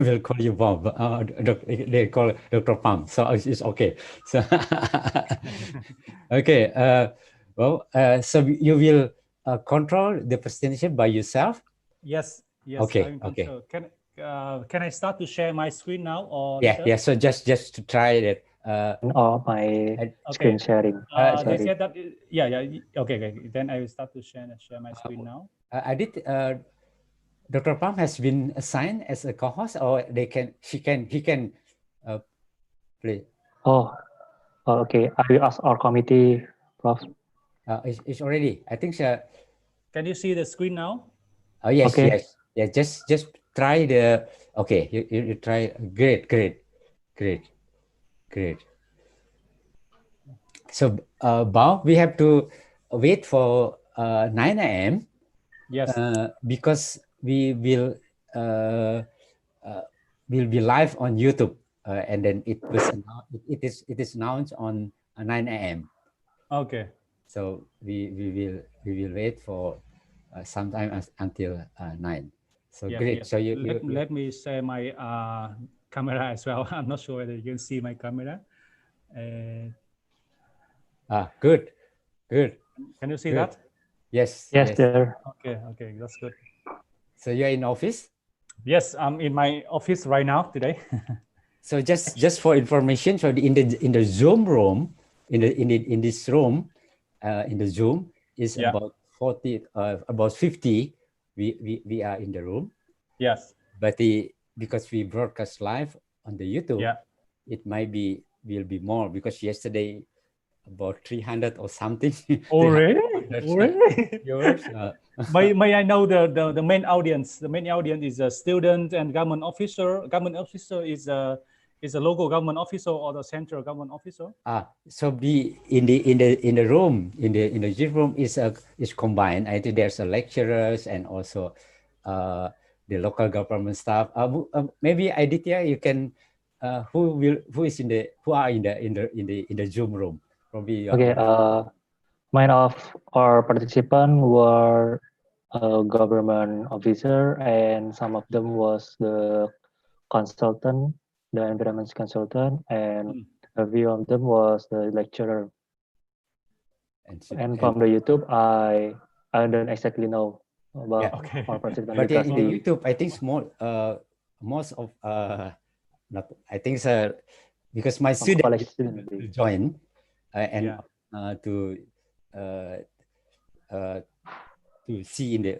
will call you Bob. They call Dr. Pham, so it's okay. So okay. So you will control the presentation by yourself. Yes, yes, Okay, I'm okay. control. Can I start to share my screen now or Yeah, later? yeah. So just to try that. Or my Okay. screen sharing. They Sorry. said that yeah, yeah. Okay, okay. Then I will start to share my screen now. I did. Dr. Pham has been assigned as a co-host, or he can play. Oh, okay. I will ask our committee, Prof. It's already. I think so. Can you see the screen now? Oh yes, Okay. yes, yeah. Just try the. Okay, you try. Great, great, great, great. So, Bao, we have to wait for 9 a.m. Yes. Because we will be live on YouTube, and then it is announced on 9 a.m. Okay. So we will wait for sometime until 9. So Yes, great. yes. So you Let me share my camera as well. I'm not sure whether you can see my camera. good, good. Can you see Good. that? Yes, Yes, yes. there. Okay, okay, that's good. So you're in office. Yes, I'm in my office right now today. So just for information, so in the Zoom room, in this room, in the Zoom is Yeah. about 40, about 50. We are in the room. Yes. But because we broadcast live on the YouTube, Yeah. it will be more, because yesterday about 300 or something. Oh, really? Really? Viewers. May I know the main audience? The main audience is a student and government officer. Government officer is a local government officer or the central government officer. So be in the room, in the gym room is combined. I think there's a lecturers and also the local government staff. Maybe Aditya, you can who are in the Zoom room? Probably Okay. Mine of our participants were a government officer, and some of them was the consultant, the environment consultant, and a few of them was the lecturer. And from the YouTube, I don't exactly know about our participant But because in the YouTube, I think most of not I think because my student join and to see in the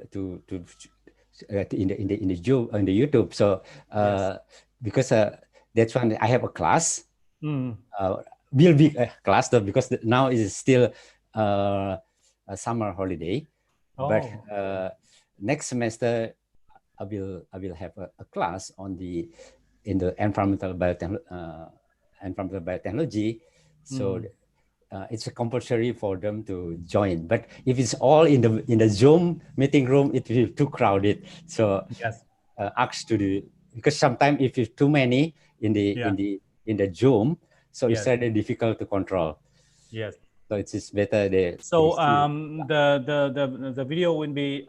YouTube. So because that's when I have a class. Will be a class though, because now is still a summer holiday. But next semester I will have a class in the environmental biotechnology. So it's a compulsory for them to join. But if it's all in the Zoom meeting room, it will be too crowded. So ask to do, because sometimes if it's too many in the Zoom, so it's really difficult to control. Yes. So it's better there. So the video will be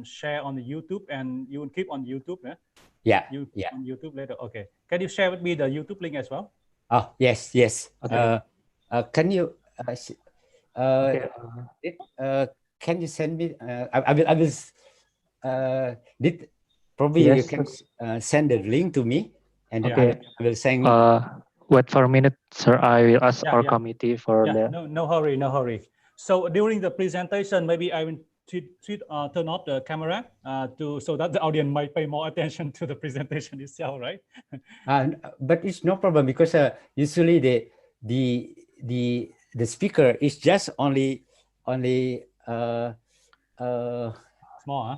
shared on the YouTube, and you will keep on YouTube. Yeah. On YouTube later. Okay. Can you share with me the YouTube link as well? Oh yes. Okay. Can you can you send me? I will. Probably you can send the link to me, and I will send. Wait for a minute, sir. I will ask our committee for that. No hurry, no hurry. So during the presentation, maybe I will turn off the camera so that the audience might pay more attention to the presentation itself, right? But it's no problem, because usually the speaker is just only small, huh?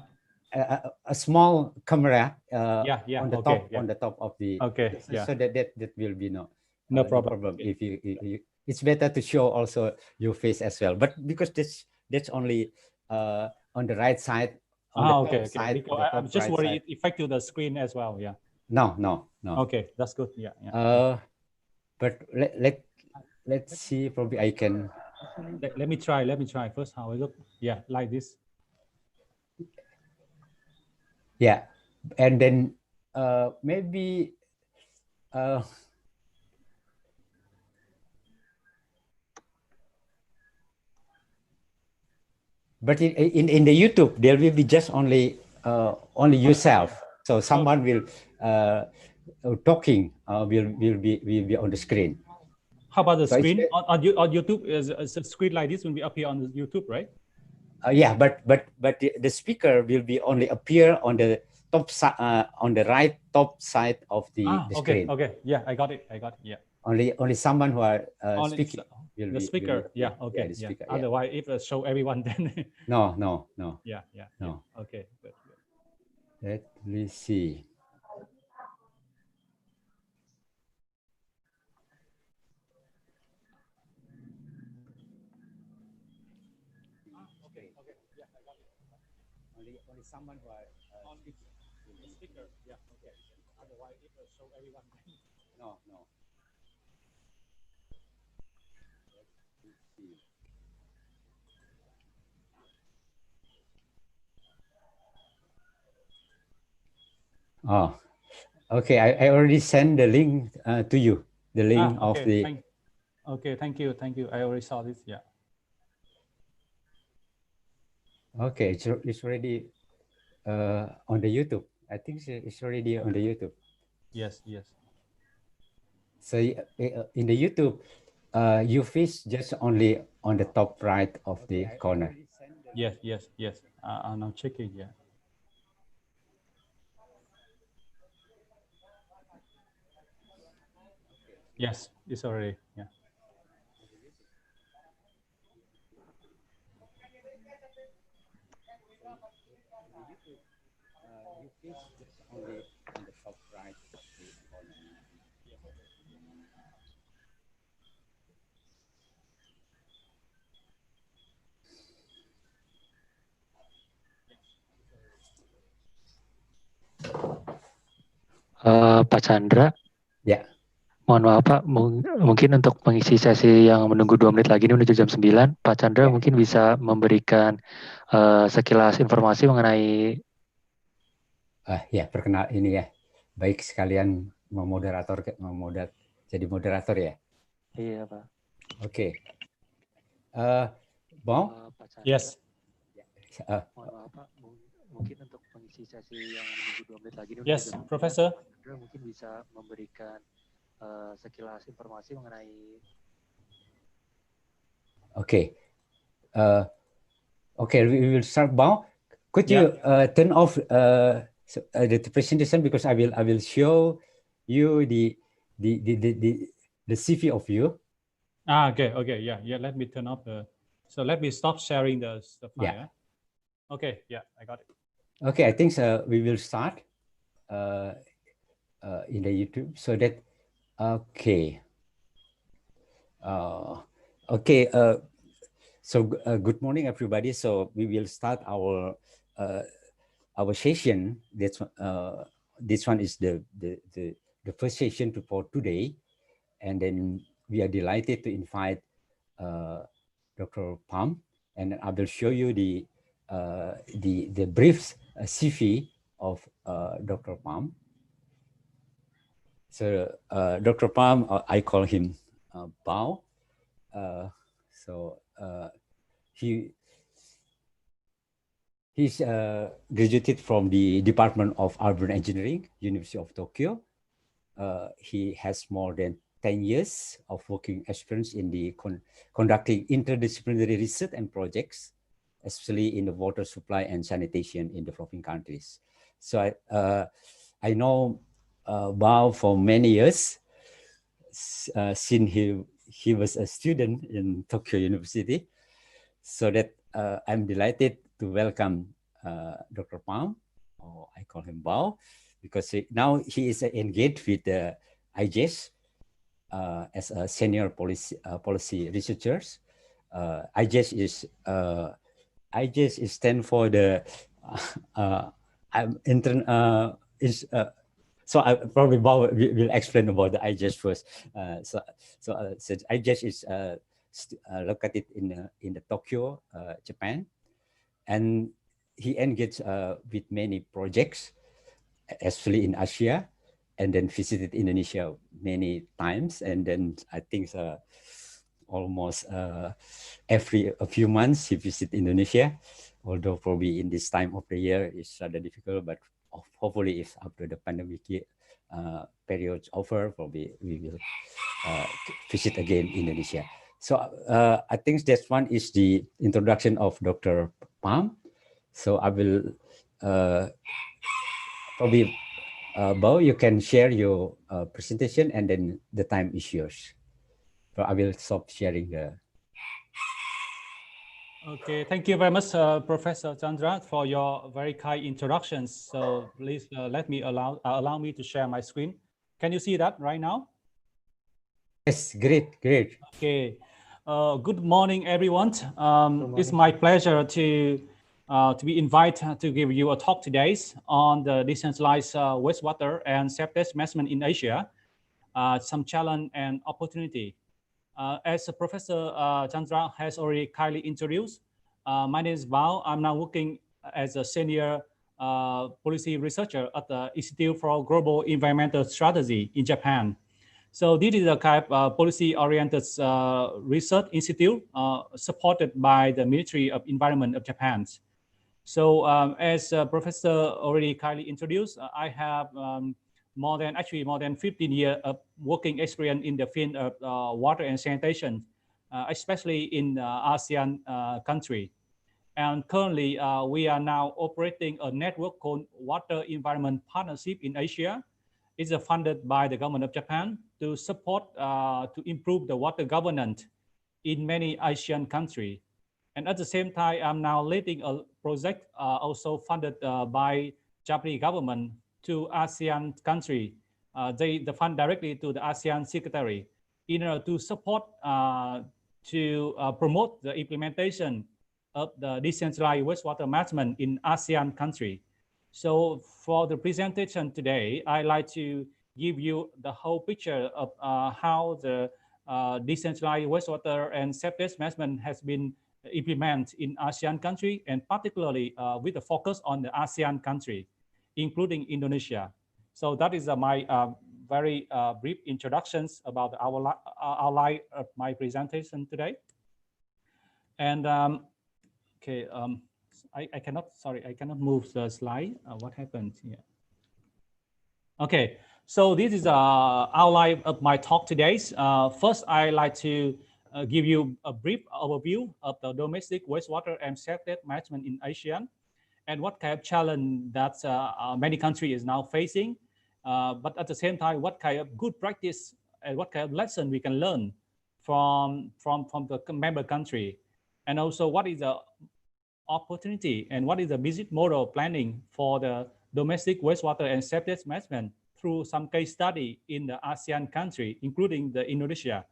A small camera on the top of the so that will be no problem. If you it's better to show also your face as well, but because that's only on the right side, on the top side. I'm just worried it affect to the screen as well. No. Okay, that's good. But let's see, probably I can let me try first how I look. Like this. And then maybe but in the YouTube there will be just only yourself. So someone will talking will be on the screen. How about the screen on YouTube? Is a screen like this will be appear on the YouTube, right? Yeah, but the speaker will be only appear on the top side, on the right top side of the screen. Okay, yeah, I got it. Yeah. Only someone who are speaking will be speaker. Yeah, okay, yeah, the speaker. Yeah. Otherwise, if it show everyone, then no. Yeah. Okay, good. Let me see. Only someone who are speaker. Yeah, okay. Otherwise, if it show everyone, no. Oh, okay. I already sent the link to you. The link of the. Okay, thank you. I already saw this. Yeah. Okay, it's already on the YouTube. I think it's already on the YouTube. Yes. So in the YouTube, you fish just only on the top right of the corner. Yes. I'm now checking. Yeah. Yes, it's already. Yeah. You fish just only on the top right of the corner. Pak Chandra. Ya. Mohon maaf Pak, mungkin untuk mengisi sesi yang menunggu 2 menit lagi ini menuju jam 9, Pak Chandra mungkin bisa memberikan sekilas informasi mengenai Ya, perkenal ini ya. Baik sekalian jadi moderator ya. Iya Pak. Oke. Mau? Yes. Mohon maaf Pak, mungkin untuk mengisi sesi yang menunggu 2 menit lagi ini. Yes, Professor. Mungkin bisa memberikan sekilas informasi mengenai. Okay. Okay, we will start now. Could you turn off the presentation, because I will show you the CV of you. Okay. Yeah. Let me turn off so let me stop sharing the file. Yeah. Okay. Yeah, I got it. Okay, I think we will start in the YouTube so that. Okay. Okay. So good morning, everybody. So we will start our session. That's this one is the first session for today, and then we are delighted to invite Dr. Pham, and I will show you the brief CV of Dr. Pham. So Dr. Pham, I call him Bao. He's graduated from the Department of Urban Engineering, University of Tokyo. He has more than 10 years of working experience in the conducting interdisciplinary research and projects, especially in the water supply and sanitation in developing countries. So I know Bao for many years, since he was a student in Tokyo University. So that I'm delighted to welcome Dr. Pham, or I call him Bao, because now he is engaged with the IGES as a senior policy researcher. IGES is stand for the so I probably Bao will explain about the IGES first. So IGES is located in the Tokyo, Japan, and he engaged with many projects. especially in Asia, and then visited Indonesia many times. And then I think almost every a few months he visit Indonesia, although probably in this time of the year it's rather difficult, but hopefully if after the pandemic period's over, probably we will visit again Indonesia. So I think that one is the introduction of Dr. Pham. So I will probably Bao, you can share your presentation and then the time is yours. So I will stop sharing the. Okay, thank you very much, Professor Chandra, for your very kind introductions. So please let me allow me to share my screen. Can you see that right now? Yes, great. Okay. Good morning, everyone. It's my pleasure to be invited to give you a talk today on the decentralized wastewater and septic management in Asia, some challenge and opportunity. As Professor Chandra has already kindly introduced, my name is Bao. I'm now working as a senior policy researcher at the Institute for Global Environmental Strategy in Japan. So this is a kind of policy-oriented research institute supported by the Ministry of Environment of Japan. So as Professor already kindly introduced, I have more than 15 years of working experience in the field of water and sanitation, especially in ASEAN country. And currently, we are now operating a network called Water Environment Partnership in Asia. It's funded by the government of Japan to support, to improve the water governance in many Asian countries. And at the same time, I'm now leading a project also funded by Japanese government to ASEAN country. They fund directly to the ASEAN Secretary in order to support to promote the implementation of the decentralized wastewater management in ASEAN country. So for the presentation today, I'd like to give you the whole picture of how the decentralized wastewater and septic management has been implemented in ASEAN country, and particularly with a focus on the ASEAN country, including Indonesia. So that is my very brief introductions about our outline of my presentation today. And okay, I cannot move the slide. What happened here? Okay, so this is the outline of my talk today. First, I'd like to give you a brief overview of the domestic wastewater and septic management in Asia, and what kind of challenge that many countries is now facing. But at the same time, what kind of good practice and what kind of lesson we can learn from the member country, and also what is the opportunity and what is the business model planning for the domestic wastewater and septic management through some case study in the ASEAN country, including the Indonesia.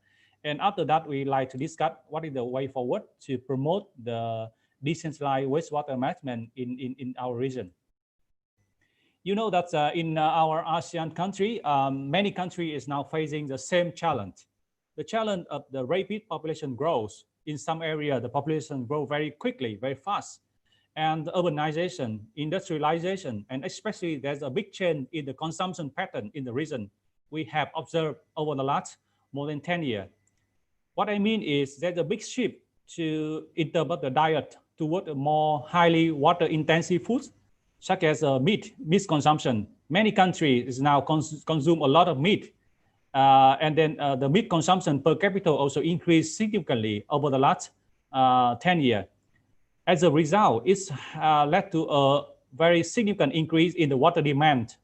And after that, we like to discuss what is the way forward to promote the decentralized wastewater management in our region. You know that in our ASEAN country, many countries is now facing the same challenge. The challenge of the rapid population growth. In some area, the population grow very quickly, very fast. And urbanization, industrialization, and especially there's a big change in the consumption pattern in the region we have observed over the last more than 10 years. What I mean is there's a big shift to interpret the diet toward a more highly water-intensive foods, such as meat consumption. Many countries now consume a lot of meat. And then the meat consumption per capita also increased significantly over the last 10 years. As a result, it's led to a very significant increase in the water demand,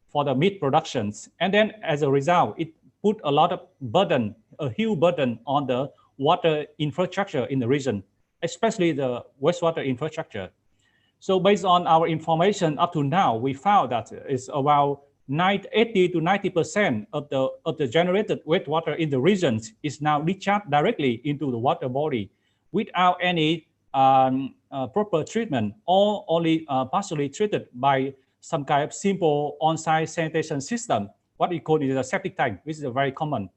for the meat productions. And then as a result, it put a lot of burden, a huge burden on the water infrastructure in the region, especially the wastewater infrastructure. So based on our information up to now, we found that it's about 80 to 90% of the generated wastewater in the regions is now discharged directly into the water body without any proper treatment, or only partially treated by some kind of simple on-site sanitation system. What we call is a septic tank, which is very common.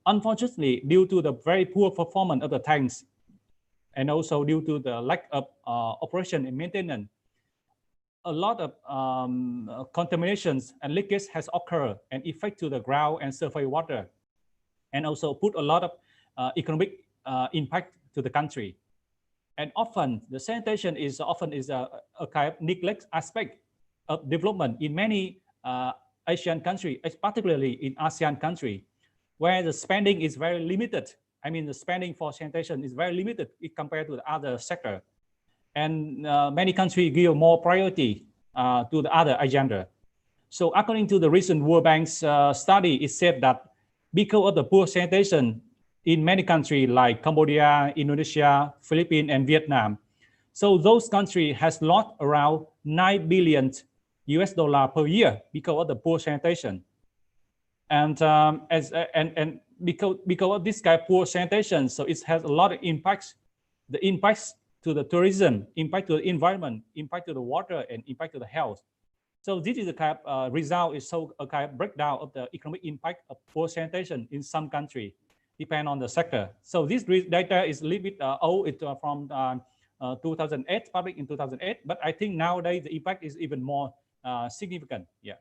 Unfortunately, due to the very poor performance of the tanks, and also due to the lack of operation and maintenance, a lot of contaminations and leakage has occurred and affect to the ground and surface water, and also put a lot of economic impact to the country. And often the sanitation is often a kind of neglect aspect of development in many Asian countries, particularly in ASEAN country, where the spending is very limited. I mean, the spending for sanitation is very limited compared to the other sector. And many countries give more priority to the other agenda. So according to the recent World Bank's study, it said that because of the poor sanitation in many countries like Cambodia, Indonesia, Philippines, and Vietnam, so those countries has lost around $9 billion per year because of the poor sanitation. And because of this kind of poor sanitation, so it has a lot of impacts. The impacts to the tourism, impact to the environment, impact to the water, and impact to the health. So this is a kind of result is so a kind of breakdown of the economic impact of poor sanitation in some country, depend on the sector. So this data is a little bit old. It's from 2008, published in 2008. But I think nowadays the impact is even more significant. Yeah.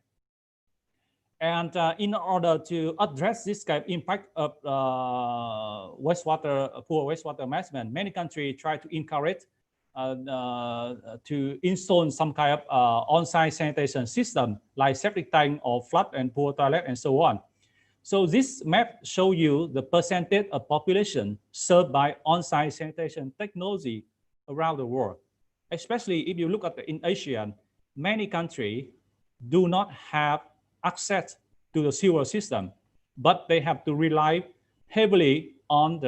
And in order to address this kind of impact of poor wastewater management, many countries try to encourage to install some kind of on-site sanitation system like septic tank or flood and poor toilet and so on. So this map shows you the percentage of population served by on-site sanitation technology around the world. Especially if you look at in Asia, many countries do not have access to the sewer system, but they have to rely heavily on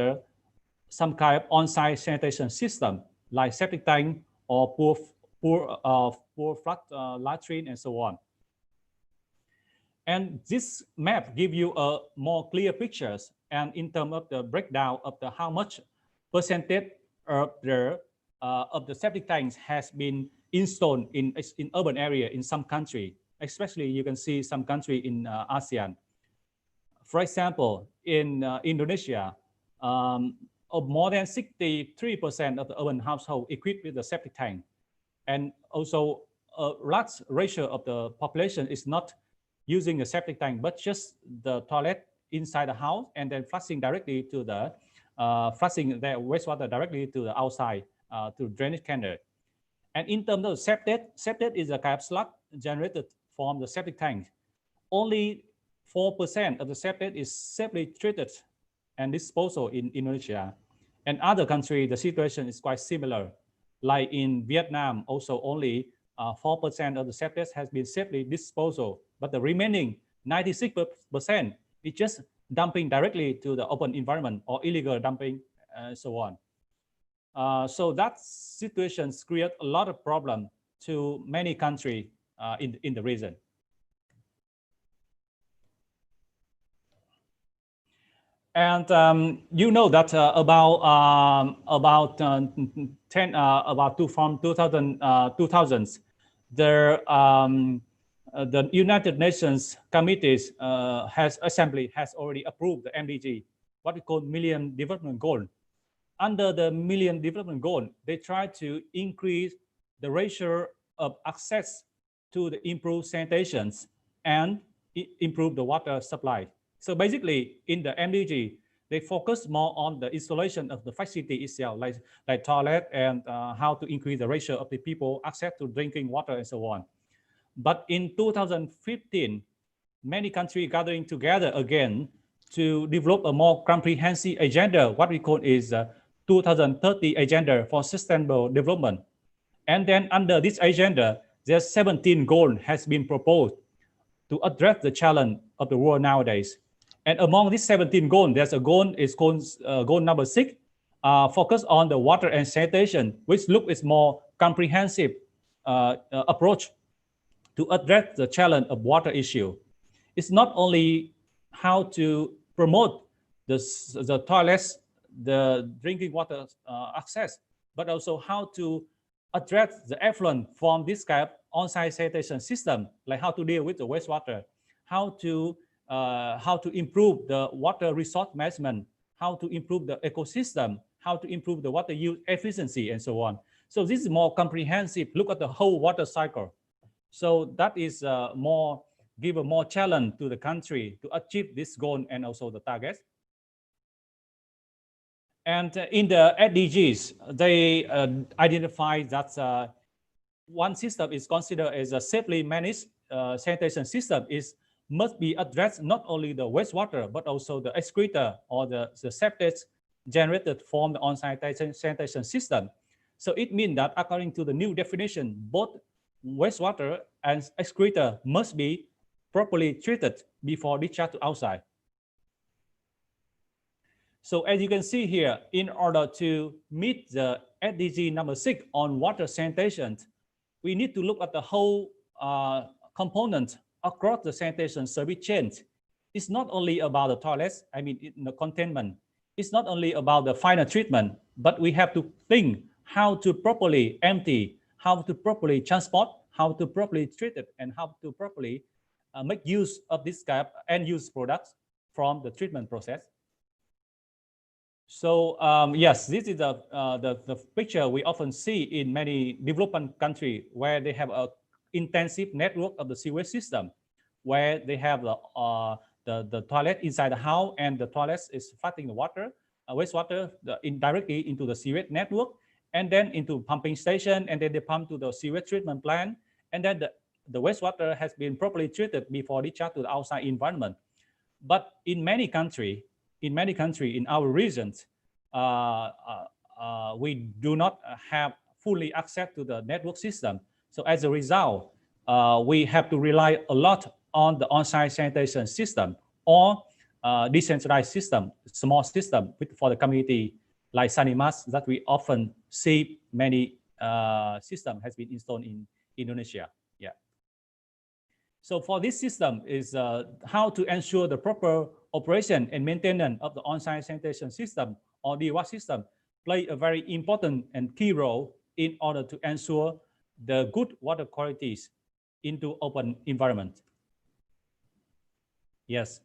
some kind of on-site sanitation system like septic tank or poor flood latrine and so on. And this map gives you a more clear pictures, and in terms of the breakdown of the how much percentage of the septic tanks has been installed in urban area in some country. Especially you can see some country in ASEAN. For example, in Indonesia, more than 63% of the urban household equipped with the septic tank. And also a large ratio of the population is not using a septic tank, but just the toilet inside the house and then flushing directly to the, flushing their wastewater directly to the outside to drainage canal. And in terms of septic is a kind of sludge generated from the septic tank. Only 4% of the septic is safely treated and disposal in Indonesia. And other countries, the situation is quite similar. Like in Vietnam, also only 4% of the septic has been safely disposal, but the remaining 96% is just dumping directly to the open environment or illegal dumping and so on. So that situations create a lot of problem to many countries in the region. And you know that from 2000s, the United Nations committees assembly has already approved the MDG, what we call Millennium Development Goal. Under the Millennium Development Goal, they try to increase the ratio of access to the improved sanitations and improve the water supply. So basically, in the MDG, they focus more on the installation of the facility itself, like toilet and how to increase the ratio of the people access to drinking water and so on. But in 2015, many countries gathering together again to develop a more comprehensive agenda, what we call is 2030 Agenda for Sustainable Development. And then under this agenda, there's 17 goals has been proposed to address the challenge of the world nowadays. And among these 17 goals, there's a goal is called goal number 6, focus on the water and sanitation, which is more comprehensive approach to address the challenge of water issue. It's not only how to promote the toilets, the drinking water access, but also how to address the effluent from this kind of on-site sanitation system, like how to deal with the wastewater, how to improve the water resource management, how to improve the ecosystem, how to improve the water use efficiency, and so on. So this is more comprehensive look at the whole water cycle. So that is give a more challenge to the country to achieve this goal and also the targets. And in the SDGs, they identify that one system is considered as a safely managed sanitation system must be addressed not only the wastewater, but also the excreta or the septic generated from the on-site sanitation system. So it means that according to the new definition, both wastewater and excreta must be properly treated before discharge to outside. So as you can see here, in order to meet the SDG number 6 on water sanitation, we need to look at the whole component across the sanitation service chain. It's not only about the toilets, I mean, the containment. It's not only about the final treatment, but we have to think how to properly empty, how to properly transport, how to properly treat it, and how to properly make use of this kind of end-use products from the treatment process. So yes, this is the picture we often see in many developing countries where they have an intensive network of the sewage system, where they have the toilet inside the house and the toilet is fighting the water, wastewater indirectly into the sewage network and then into pumping station, and then they pump to the sewage treatment plant, and then the wastewater has been properly treated before discharge to the outside environment. But in many countries, in our regions, we do not have fully access to the network system. So as a result, we have to rely a lot on the on-site sanitation system or decentralized system, small system for the community like Sanimas that we often see many system has been installed in Indonesia. Yeah. So for this system is how to ensure the proper operation and maintenance of the on-site sanitation system or DWAS system play a very important and key role in order to ensure the good water qualities into open environment. Yes.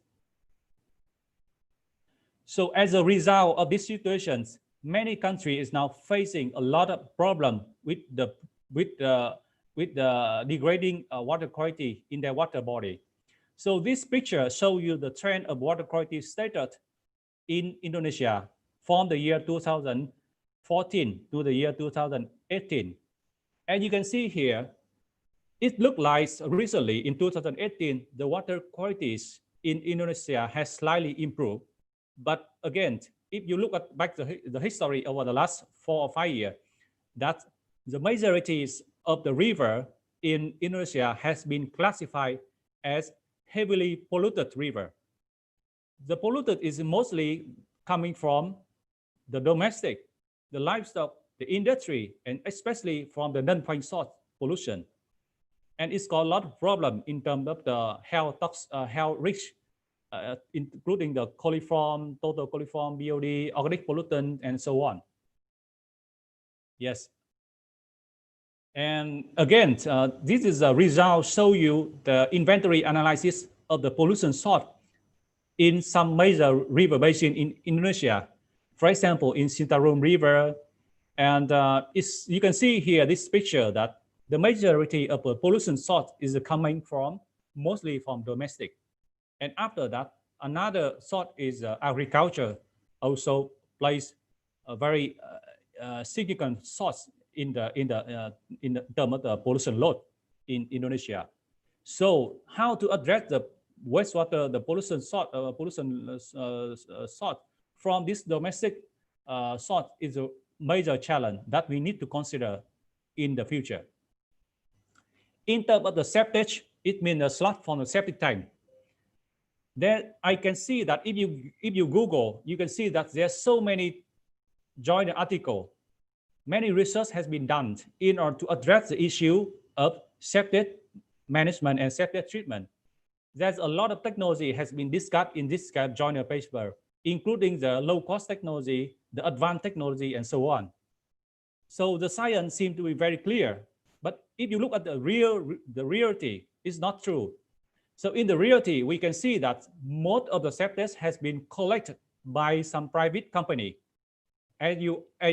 So as a result of these situations, many countries is now facing a lot of problem with the degrading water quality in their water body. So this picture shows you the trend of water quality status in Indonesia from the year 2014 to the year 2018. And you can see here, it looked like recently in 2018, the water qualities in Indonesia has slightly improved. But again, if you look at back the history over the last 4 or 5 years, that the majorities of the river in Indonesia has been classified as heavily polluted river. The polluted is mostly coming from the domestic, the livestock, the industry, and especially from the non-point source pollution. And it's got a lot of problem in terms of the health risk, including the coliform, total coliform, BOD, organic pollutant, and so on. Yes. And again, this is a result show you the inventory analysis of the pollution source in some major river basin in Indonesia. For example, in Citarum River, and you can see here this picture that the majority of the pollution source is coming from mostly from domestic. And after that, another source is agriculture, also plays a very significant source in terms of the pollution load in Indonesia. So how to address the wastewater, the pollution source, source from this domestic source is a major challenge that we need to consider in the future. In terms of the septage, it means a slot from the septic tank. Then I can see that if you Google, you can see that there's so many joint article. Many research has been done in order to address the issue of septic management and septic treatment. There's a lot of technology has been discussed in this joint paper, including the low-cost technology, the advanced technology, and so on. So the science seems to be very clear. But if you look at the reality, it's not true. So in the reality, we can see that most of the septic has been collected by some private company. And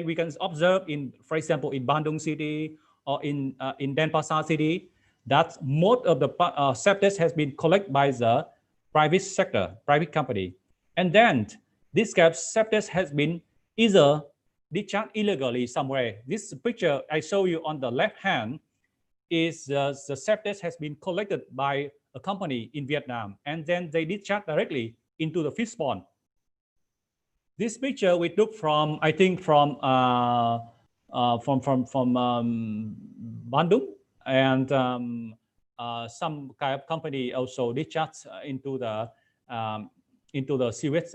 we can observe in, for example, in Bandung City or in Denpasar City, that most of the septic has been collected by the private sector, private company. And then this septic has been either discharged illegally somewhere. This picture I show you on the left hand is the septic has been collected by a company in Vietnam, and then they discharge directly into the fish pond. This picture we took from, I think, from Bandung, and some kind of company also discharge into the sewage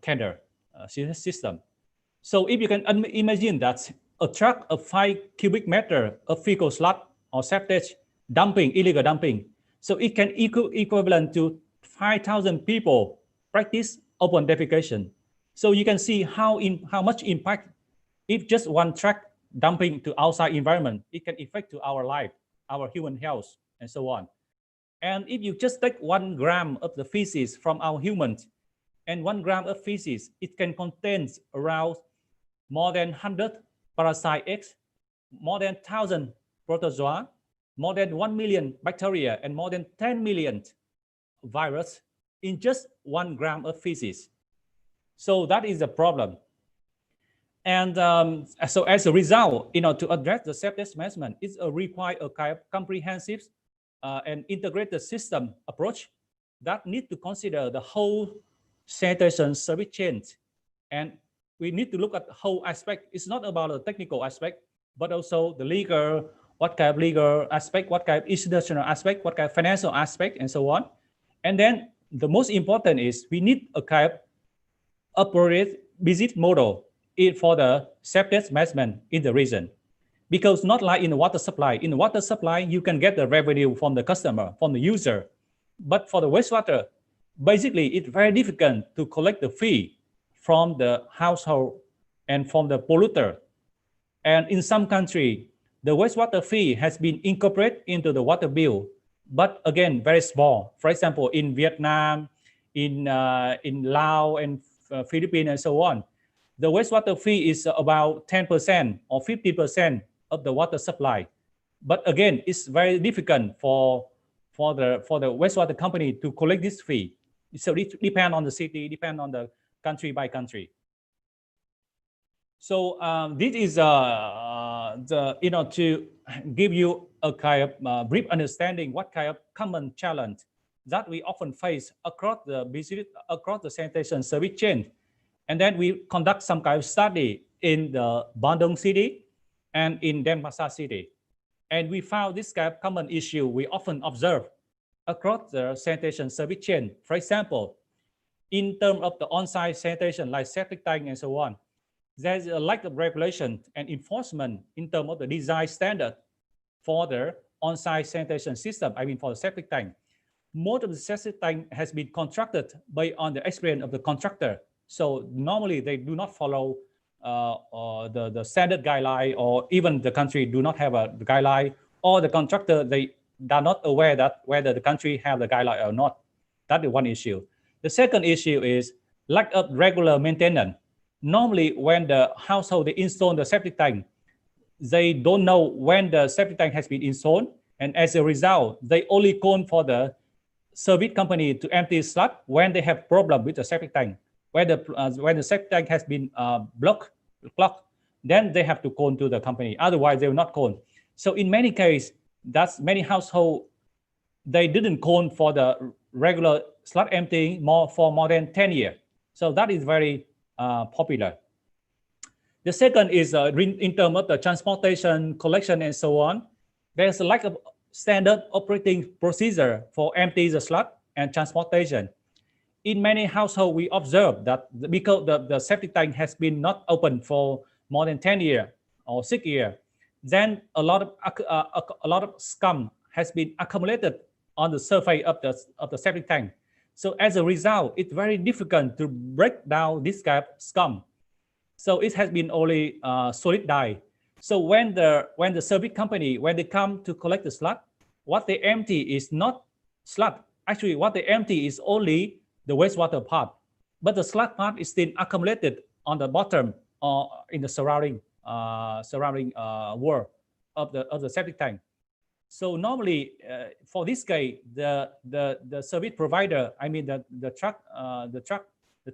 tender sewage system. So if you can imagine that a truck of 5 cubic meter of fecal sludge or septic dumping, illegal dumping, so it can equivalent to 5,000 people practice open defecation. So you can see how much impact if just one truck dumping to outside environment, it can affect to our life, our human health, and so on. And if you just take 1 gram of the feces from our humans, and 1 gram of feces, it can contain around more than 100 parasite eggs, more than 1,000 protozoa, more than 1 million bacteria, and more than 10 million virus in just 1 gram of feces. So that is the problem. And so as a result, to address the septic management, it's require a kind of comprehensive and integrated system approach that need to consider the whole sanitation service chain. And we need to look at the whole aspect. It's not about the technical aspect, but also the legal, what kind of legal aspect, what kind of institutional aspect, what kind of financial aspect, and so on. And then the most important is we need a kind of appropriate business model for the septic management in the region. Because not like in the water supply. In the water supply, you can get the revenue from the customer, from the user. But for the wastewater, basically, it's very difficult to collect the fee from the household and from the polluter. And in some countries, the wastewater fee has been incorporated into the water bill, but again, very small. For example, in Vietnam, in Laos and Philippines and so on, the wastewater fee is about 10% or 50% of the water supply. But again, it's very difficult for the wastewater company to collect this fee. So it depends on the city, depends on the country by country. So this is to give you a kind of brief understanding what kind of common challenge that we often face across the sanitation service chain. And then we conduct some kind of study in the Bandung city and in Denpasar city. And we found this kind of common issue we often observe across the sanitation service chain. For example, in terms of the on-site sanitation like septic tank and so on, there's a lack of regulation and enforcement in terms of the design standard for the on-site sanitation system, I mean for the septic tank. Most of the septic tank has been constructed based on the experience of the contractor. So normally they do not follow the standard guideline, or even the country do not have a guideline, or the contractor, they are not aware that whether the country have the guideline or not. That is one issue. The second issue is lack of regular maintenance. Normally when the household they install the septic tank, they don't know when the septic tank has been installed, and as a result, they only call for the service company to empty sludge when they have problem with the septic tank. When the septic tank has been blocked, then they have to call to the company. Otherwise, they will not call. So in many cases, that's many households, they didn't call for the regular sludge emptying for more than 10 years. So that is very popular. The second is in terms of the transportation, collection, and so on. There's a lack of standard operating procedure for empty the sludge and transportation. In many households, we observe that because the septic tank has been not open for more than 10 years or 6 years, then a lot of scum has been accumulated on the surface of the septic tank. So as a result, it's very difficult to break down this kind of scum. So it has been only solid dye. So when the service company, when they come to collect the sludge, what they empty is not sludge. Actually, what they empty is only the wastewater part, but the sludge part is still accumulated on the bottom or in the surrounding world of the septic tank. So normally, for this case, the service provider, I mean the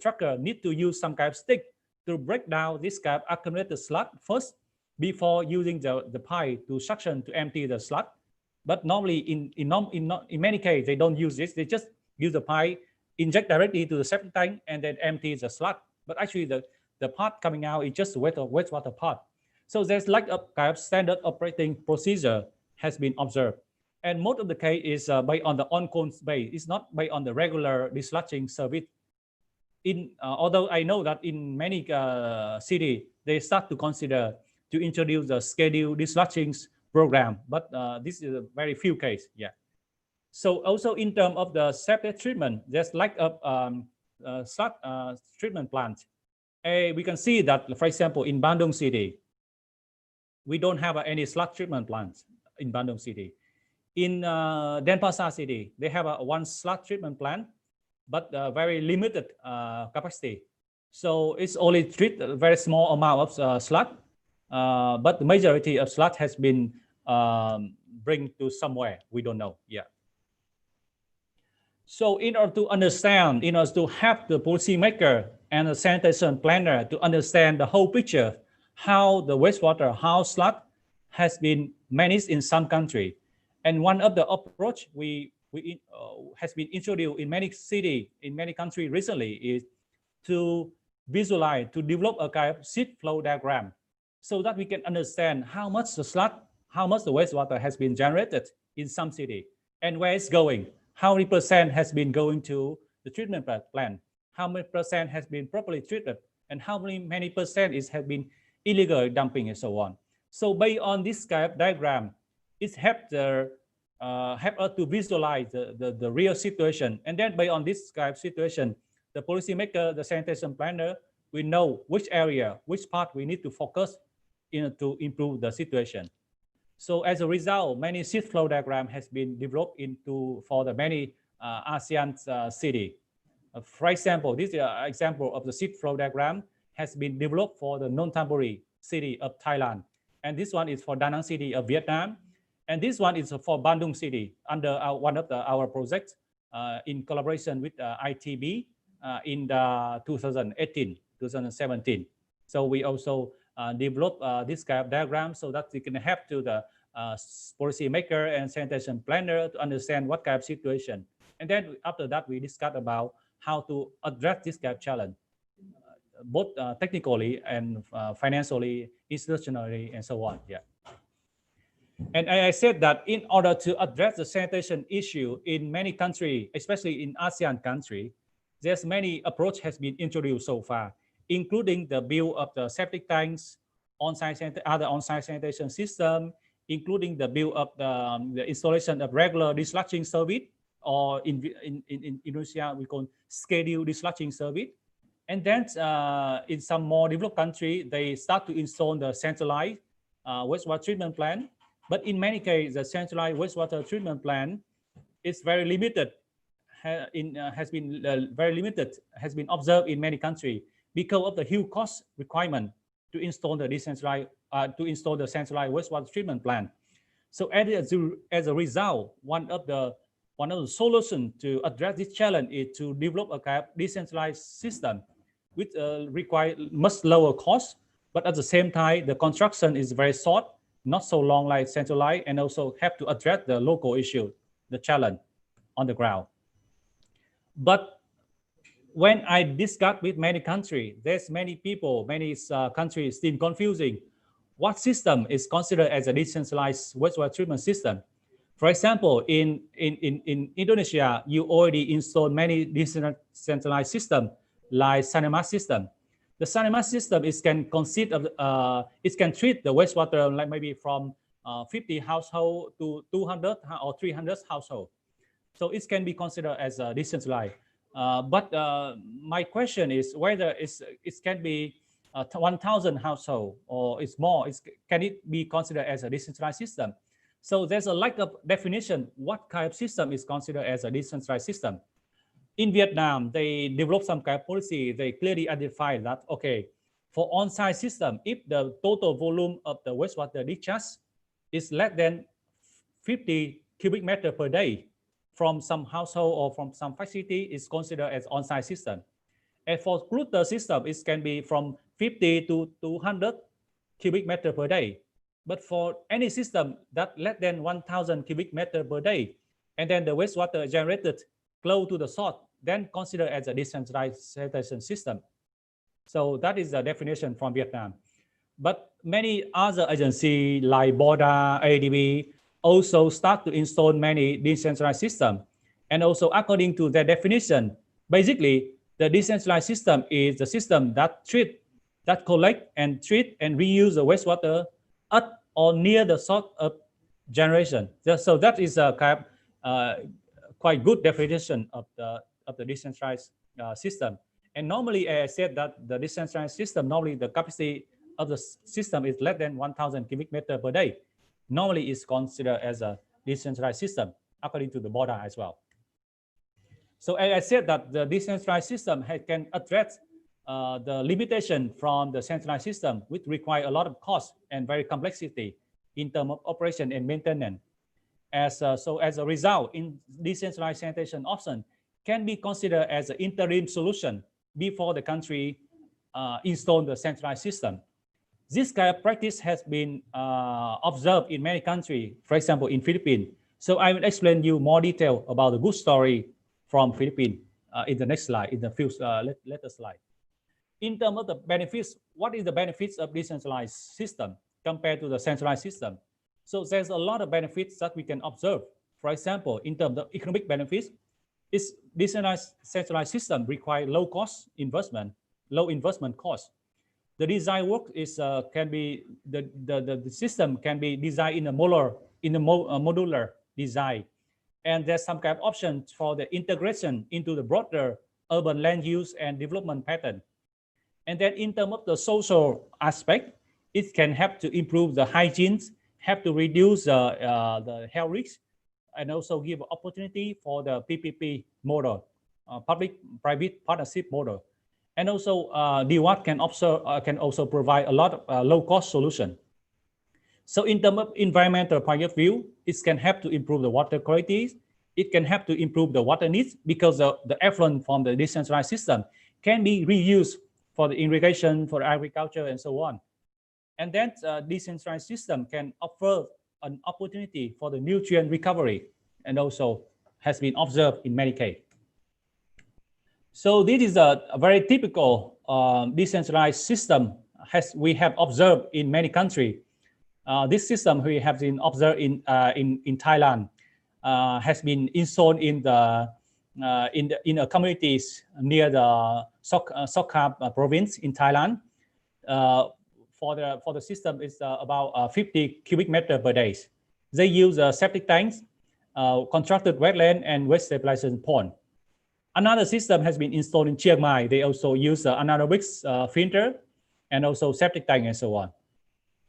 trucker need to use some kind of stick to break down this kind of accumulated sludge first before using the pipe to suction to empty the sludge. But normally, in many cases, they don't use this. They just use the pipe, inject directly to the septic tank, and then empty the sludge. But actually, the part coming out is just wastewater part. So there's like a kind of standard operating procedure has been observed. And most of the case is based on the on-call base. It's not based on the regular desludging service. Although I know that in many cities, they start to consider to introduce the scheduled desludging program, but this is a very few cases. Yeah. So also in terms of the septic treatment, there's lack of sludge treatment plant. We can see that, for example, in Bandung City, we don't have any sludge treatment plants in Bandung City. In Denpasar City, they have one sludge treatment plant, but very limited capacity. So it's only treat a very small amount of sludge, but the majority of sludge has been bring to somewhere, we don't know. Yeah. So in order to understand, in order to help the policymaker and the sanitation planner to understand the whole picture, how the wastewater, how sludge has been managed in some country. And one of the approach has been introduced in many cities, in many countries recently, is to visualize, to develop a kind of sheet flow diagram so that we can understand how much the sludge, how much the wastewater has been generated in some city and where it's going. How many percent has been going to the treatment plant? How many percent has been properly treated? And how many percent has been illegal dumping and so on. So based on this kind of diagram, it helps us to visualize the real situation. And then based on this kind of situation, the policymaker, the sanitation planner, we know which area, which part we need to focus to improve the situation. So as a result, many sheet flow diagram has been developed for the many ASEAN city. For example, this is an example of the sheet flow diagram has been developed for the Nonthaburi city of Thailand. And this one is for Da Nang city of Vietnam. And this one is for Bandung city under one of our projects in collaboration with ITB in the 2018, 2017. So we also develop this kind of diagram so that we can help to the policymaker and sanitation planner to understand what kind of situation. And then after that, we discuss about how to address this kind of challenge, both technically and financially, institutionally, and so on. Yeah. And I said that in order to address the sanitation issue in many countries, especially in ASEAN countries, there's many approach has been introduced so far, including the build of the septic tanks, other on-site sanitation system, including the build of the installation of regular desludging service, or in Indonesia we call scheduled desludging service. And then in some more developed countries, they start to install the centralized wastewater treatment plant. But in many cases, the centralized wastewater treatment plant is very limited, has been observed in many countries because of the huge cost requirement to install the centralized wastewater treatment plant. So as a result, one of the solutions to address this challenge is to develop a kind of decentralized system, which require much lower cost, but at the same time, the construction is very short, not so long like centralized, and also have to address the local issue, the challenge on the ground. But when I discuss with many countries, there's many people, many countries still confusing what system is considered as a decentralized wastewater treatment system. For example, in Indonesia, you already installed many decentralized systems like Sanemas system. The Sanemas system can consist of it can treat the wastewater like maybe from 50 household to 200 or 300 household. So it can be considered as a decentralized. But my question is whether it can be 1,000 household or it's more. Can it be considered as a decentralized system? So there's a lack of definition what kind of system is considered as a decentralized system. In Vietnam, they developed some kind of policy. They clearly identified that, okay, for on-site system, if the total volume of the wastewater discharge is less than 50 cubic meter per day from some household or from some facility is considered as on-site system. And for polluter system, it can be from 50 to 200 cubic meter per day. But for any system that less than 1,000 cubic meter per day, and then the wastewater generated close to the source, then considered as a decentralized sanitation system. So that is the definition from Vietnam. But many other agencies like BORDA, ADB also start to install many decentralized systems. And also according to their definition, basically the decentralized system is the system that collect and treat and reuse the wastewater at or near the source of generation. So that is a kind of, quite good definition of the decentralized system. And normally, I said that the decentralized system, normally the capacity of the system is less than 1,000 cubic meter per day. Normally is considered as a decentralized system, according to the BORDA as well. So I said that the decentralized system can address the limitation from the centralized system, which require a lot of cost and very complexity in terms of operation and maintenance. So as a result, in decentralized sanitation option can be considered as an interim solution before the country install the centralized system. This kind of practice has been observed in many countries, for example, in Philippines. So I will explain you more detail about the good story from Philippines in the next slide, in the few later slide. In terms of the benefits, what is the benefits of decentralized system compared to the centralized system? So there's a lot of benefits that we can observe. For example, in terms of economic benefits, this decentralized centralized system require low cost investment, low investment cost. The design work is can be the system can be designed in a modular design, and there's some kind of option for the integration into the broader urban land use and development pattern. And then in terms of the social aspect, it can help to improve the hygiene, help to reduce the health risks, and also give opportunity for the PPP model, public-private partnership model. And also DWAT can also provide a lot of low-cost solution. So in terms of environmental point of view, it can help to improve the water quality. It can help to improve the water needs because the effluent from the decentralized system can be reused for the irrigation, for agriculture, and so on. And then decentralized system can offer an opportunity for the nutrient recovery, and also has been observed in many cases. So this is a very typical decentralized system we have observed in many countries. This system we have been observed in Thailand, has been installed in the communities near the Sok province in Thailand. For the system is about 50 cubic meter per day. They use septic tanks, constructed wetland, and waste stabilization pond. Another system has been installed in Chiang Mai. They also use anaerobic filter and also septic tank and so on.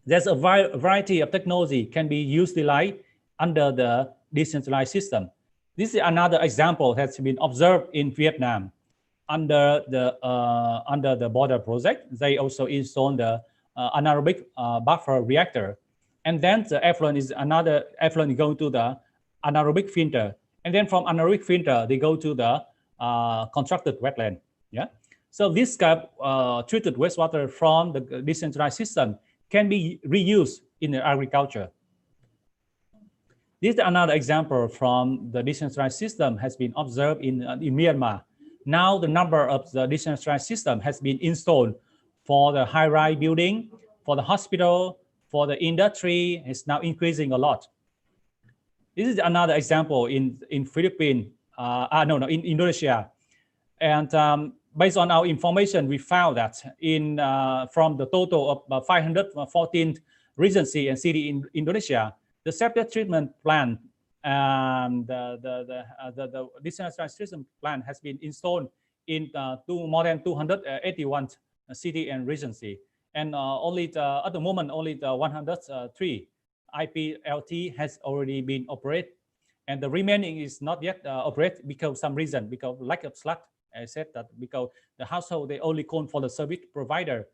There's a variety of technology can be utilized under the decentralized system. This is another example that's been observed in Vietnam. Under the border project, they also installed the anaerobic buffer reactor. And then the effluent is another effluent going to the anaerobic filter. And then from anaerobic filter, they go to the constructed wetland. Yeah. So this kind of treated wastewater from the decentralized system can be reused in the agriculture. This is another example from the decentralized system has been observed in Myanmar. Now the number of the decentralized system has been installed for the high-rise building, for the hospital, for the industry is now increasing a lot. This is another example in Philippines, in Indonesia. And based on our information, we found that from the total of 514 regency and city in Indonesia, the septic treatment plant, the decentralized treatment plant has been installed in more than 281 city and regency. And at the moment, only the 103 IPLT has already been operated. And the remaining is not yet operated because of some reason, because lack of slot. I said that because the household, they only call for the service provider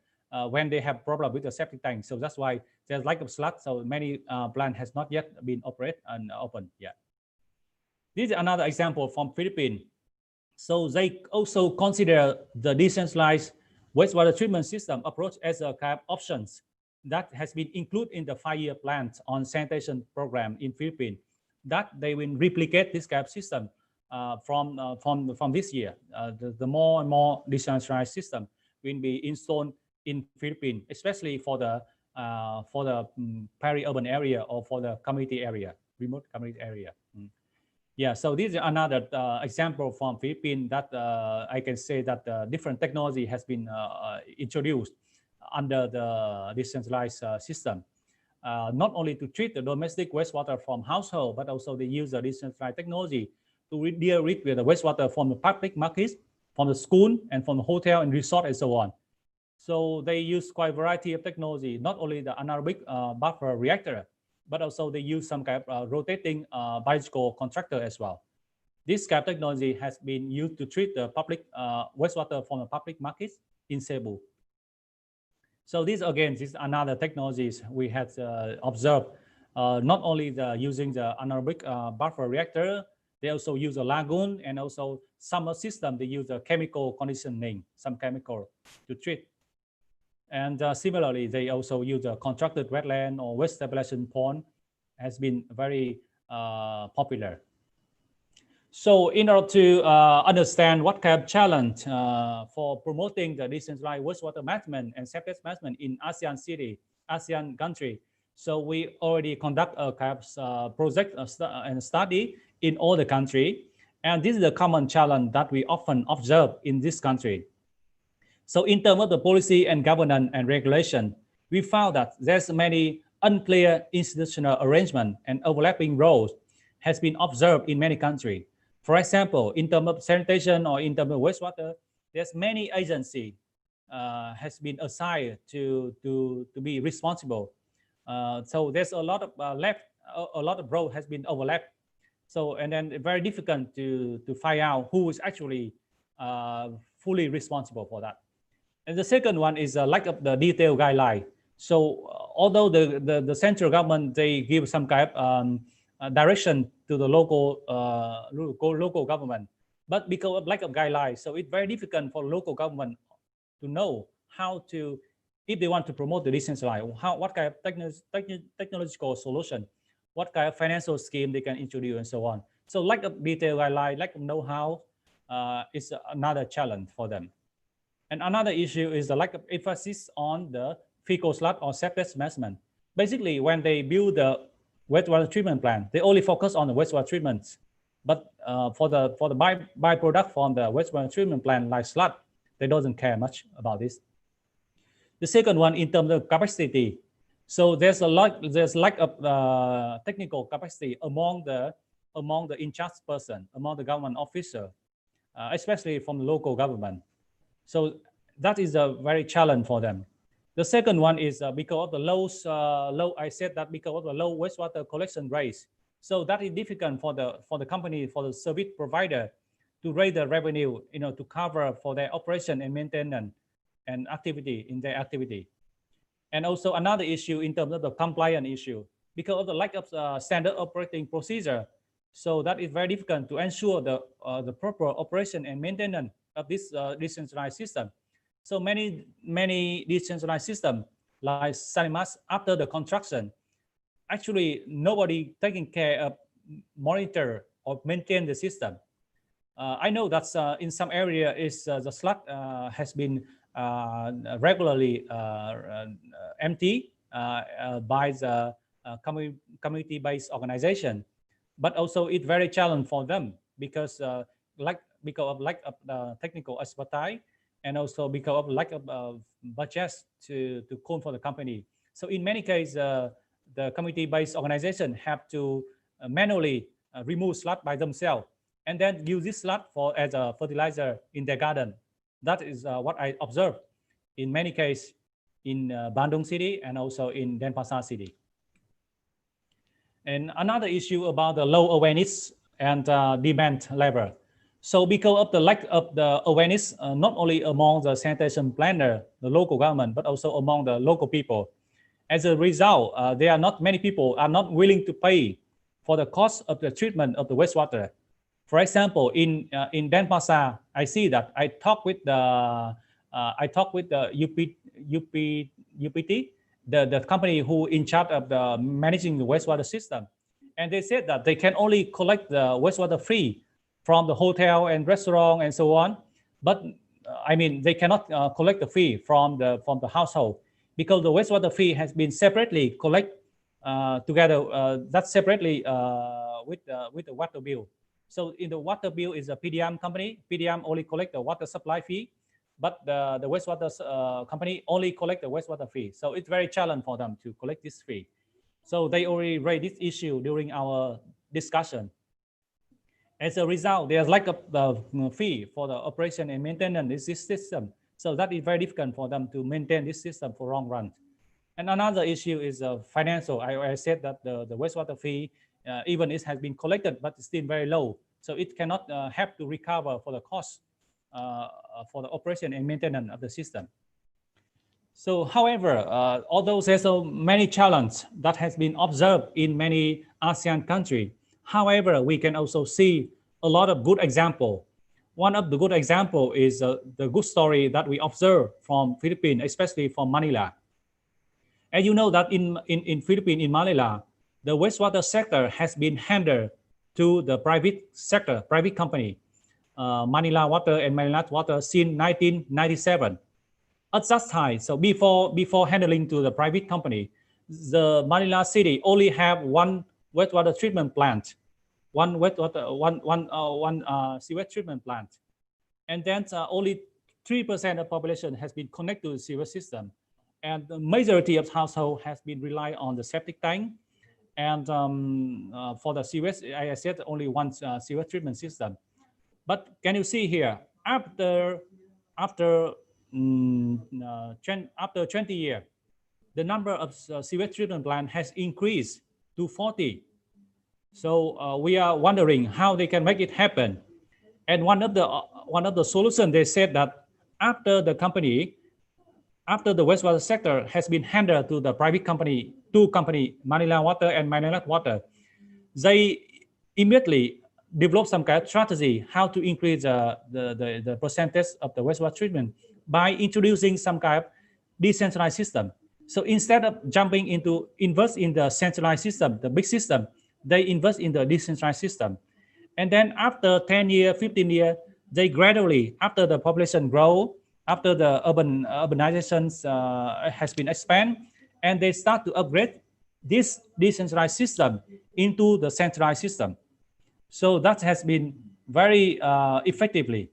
when they have problem with the septic tank. So that's why there's lack of slot, so many plant has not yet been operated and open yet. This is another example from Philippines. So they also consider the decentralized wastewater treatment system approach as a kind of options that has been included in the 5-year plan on sanitation program in Philippines, that they will replicate this kind of system from this year. The more and more decentralized system will be installed in Philippines, especially for the peri-urban area or for the community area, remote community area. Yeah, so this is another example from Philippines that I can say that different technology has been introduced under the decentralized system. Not only to treat the domestic wastewater from household, but also they use the decentralized technology to deal with the wastewater from the public markets, from the school, and from the hotel and resort and so on. So they use quite a variety of technology, not only the anaerobic buffer reactor, but also they use some kind of rotating biological contractor as well. This kind of technology has been used to treat the public wastewater from the public markets in Cebu. So this is another technologies we had observed. Not only using the anaerobic buffer reactor, they also use a lagoon, and also some system they use a chemical conditioning, some chemical to treat. And similarly, they also use a constructed wetland or waste stabilization pond, has been very popular. So in order to understand what kind of challenge for promoting the decentralized wastewater management and septic management in ASEAN city, ASEAN country, so we already conduct a kind of project and study in all the country. And this is the common challenge that we often observe in this country. So in terms of the policy and governance and regulation, we found that there's many unclear institutional arrangement and overlapping roles has been observed in many countries. For example, in terms of sanitation or in terms of wastewater, there's many agencies has been assigned to be responsible. So there's a lot of a lot of role has been overlapped. So, and then very difficult to find out who is actually fully responsible for that. And the second one is a lack of the detailed guideline. So although the central government, they give some kind of direction to the local government, but because of lack of guidelines, so it's very difficult for local government to know how to, if they want to promote the decentralized, what kind of technological solution, what kind of financial scheme they can introduce and so on. So lack of detailed guideline, lack of know-how is another challenge for them. And another issue is the lack of emphasis on the fecal sludge or septic management. Basically, when they build the wastewater treatment plant, they only focus on the wastewater treatments. But for the byproduct from the wastewater treatment plant, like sludge, they doesn't care much about this. The second one, in terms of capacity, so there's lack of technical capacity among the in charge person, among the government officer, especially from the local government. So that is a very challenge for them. The second one is because of the low, I said that because of the low wastewater collection rates. So that is difficult for the company, for the service provider to raise the revenue, to cover for their operation and maintenance and activity in their activity. And also another issue in terms of the compliance issue, because of the lack of standard operating procedure. So that is very difficult to ensure the proper operation and maintenance of this decentralized system. So many decentralized systems like Sanimas, after the construction, actually nobody taking care of monitor or maintain the system. I know that in some area the sludge has been regularly empty by the community-based organization, but also it's very challenging for them because of lack of technical expertise, and also because of lack of budget to call for the company. So in many cases, the community-based organization have to manually remove sludge by themselves, and then use this sludge as a fertilizer in their garden. That is what I observed in many cases in Bandung city and also in Denpasar city. And another issue about the low awareness and demand level. So because of the lack of the awareness, not only among the sanitation planner, the local government, but also among the local people. As a result, there are not many people are not willing to pay for the cost of the treatment of the wastewater. For example, in Denpasar, I see that I talked with the UPT, the company who in charge of the managing the wastewater system, and they said that they can only collect the wastewater free from the hotel and restaurant and so on, but I mean they cannot collect the fee from the household, because the wastewater fee has been separately collected together, that's separately with the water bill. So in the water bill is a PDM company. PDM only collect the water supply fee, but the wastewater company only collect the wastewater fee. So it's very challenging for them to collect this fee. So they already raised this issue during our discussion. As a result, there's lack of fee for the operation and maintenance of this system. So that is very difficult for them to maintain this system for long run. And another issue is financial. I said that the wastewater fee, even it has been collected, but it's still very low. So it cannot help to recover for the cost for the operation and maintenance of the system. So however, although there's so many challenges that has been observed in many ASEAN countries, however, we can also see a lot of good example. One of the good example is the good story that we observe from Philippines, especially from Manila. And you know that in Philippines, in Manila, the wastewater sector has been handed to the private sector, private company, Manila Water and Manila Water since 1997. At that time, so before handling to the private company, the Manila city only have one wastewater treatment plant, one sewage treatment plant, and then only 3% of population has been connected to the sewage system, and the majority of household has been rely on the septic tank, and for the sewage, I said only one sewage treatment system. But can you see here, after 20 years, the number of sewage treatment plant has increased to 40. So we are wondering how they can make it happen. And one of the solutions, they said that after the wastewater sector has been handed to the private company, two company, Manila Water and Manila Water, they immediately develop some kind of strategy how to increase the percentage of the wastewater treatment by introducing some kind of decentralized system. So instead of jumping into invest in the centralized system, the big system, they invest in the decentralized system. And then after 10 years, 15 years, they gradually, after the population grow, after the urbanization has been expanded, and they start to upgrade this decentralized system into the centralized system. So that has been very effectively.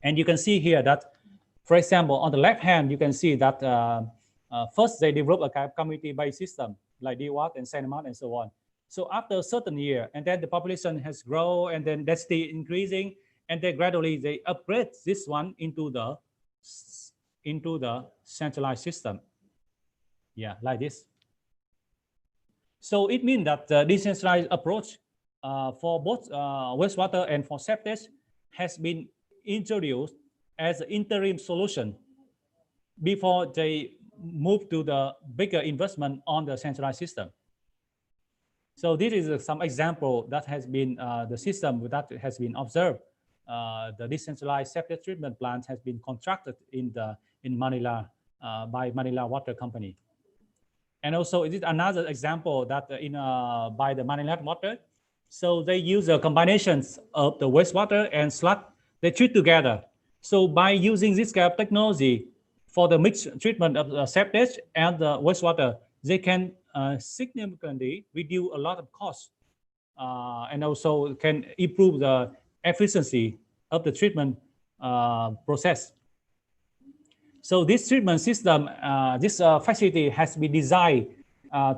And you can see here that, for example, on the left hand, you can see that first they develop a kind of community-based system like DWAT and Cinemat and so on. So after a certain year, and then the population has grown, and then density increasing, and then gradually they upgrade this one into the centralized system. Yeah, like this. So it means that the decentralized approach for both wastewater and for septic has been introduced as an interim solution before they move to the bigger investment on the centralized system. So this is some example that has been the system that has been observed. The decentralized septic treatment plant has been contracted in Manila by Manila Water Company. And also it is another example that by the Manila Water. So they use a combinations of the wastewater and sludge, they treat together. So by using this kind of technology for the mixed treatment of the septic and the wastewater, they can significantly reduce a lot of costs and also can improve the efficiency of the treatment process. So this treatment system, this facility has been designed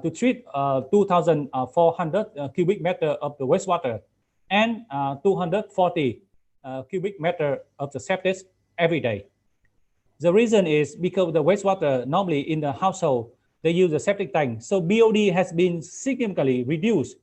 to treat 2,400 cubic meter of the wastewater and 240 cubic meter of the septic every day. The reason is because the wastewater normally in the household, they use the septic tank. So BOD has been significantly reduced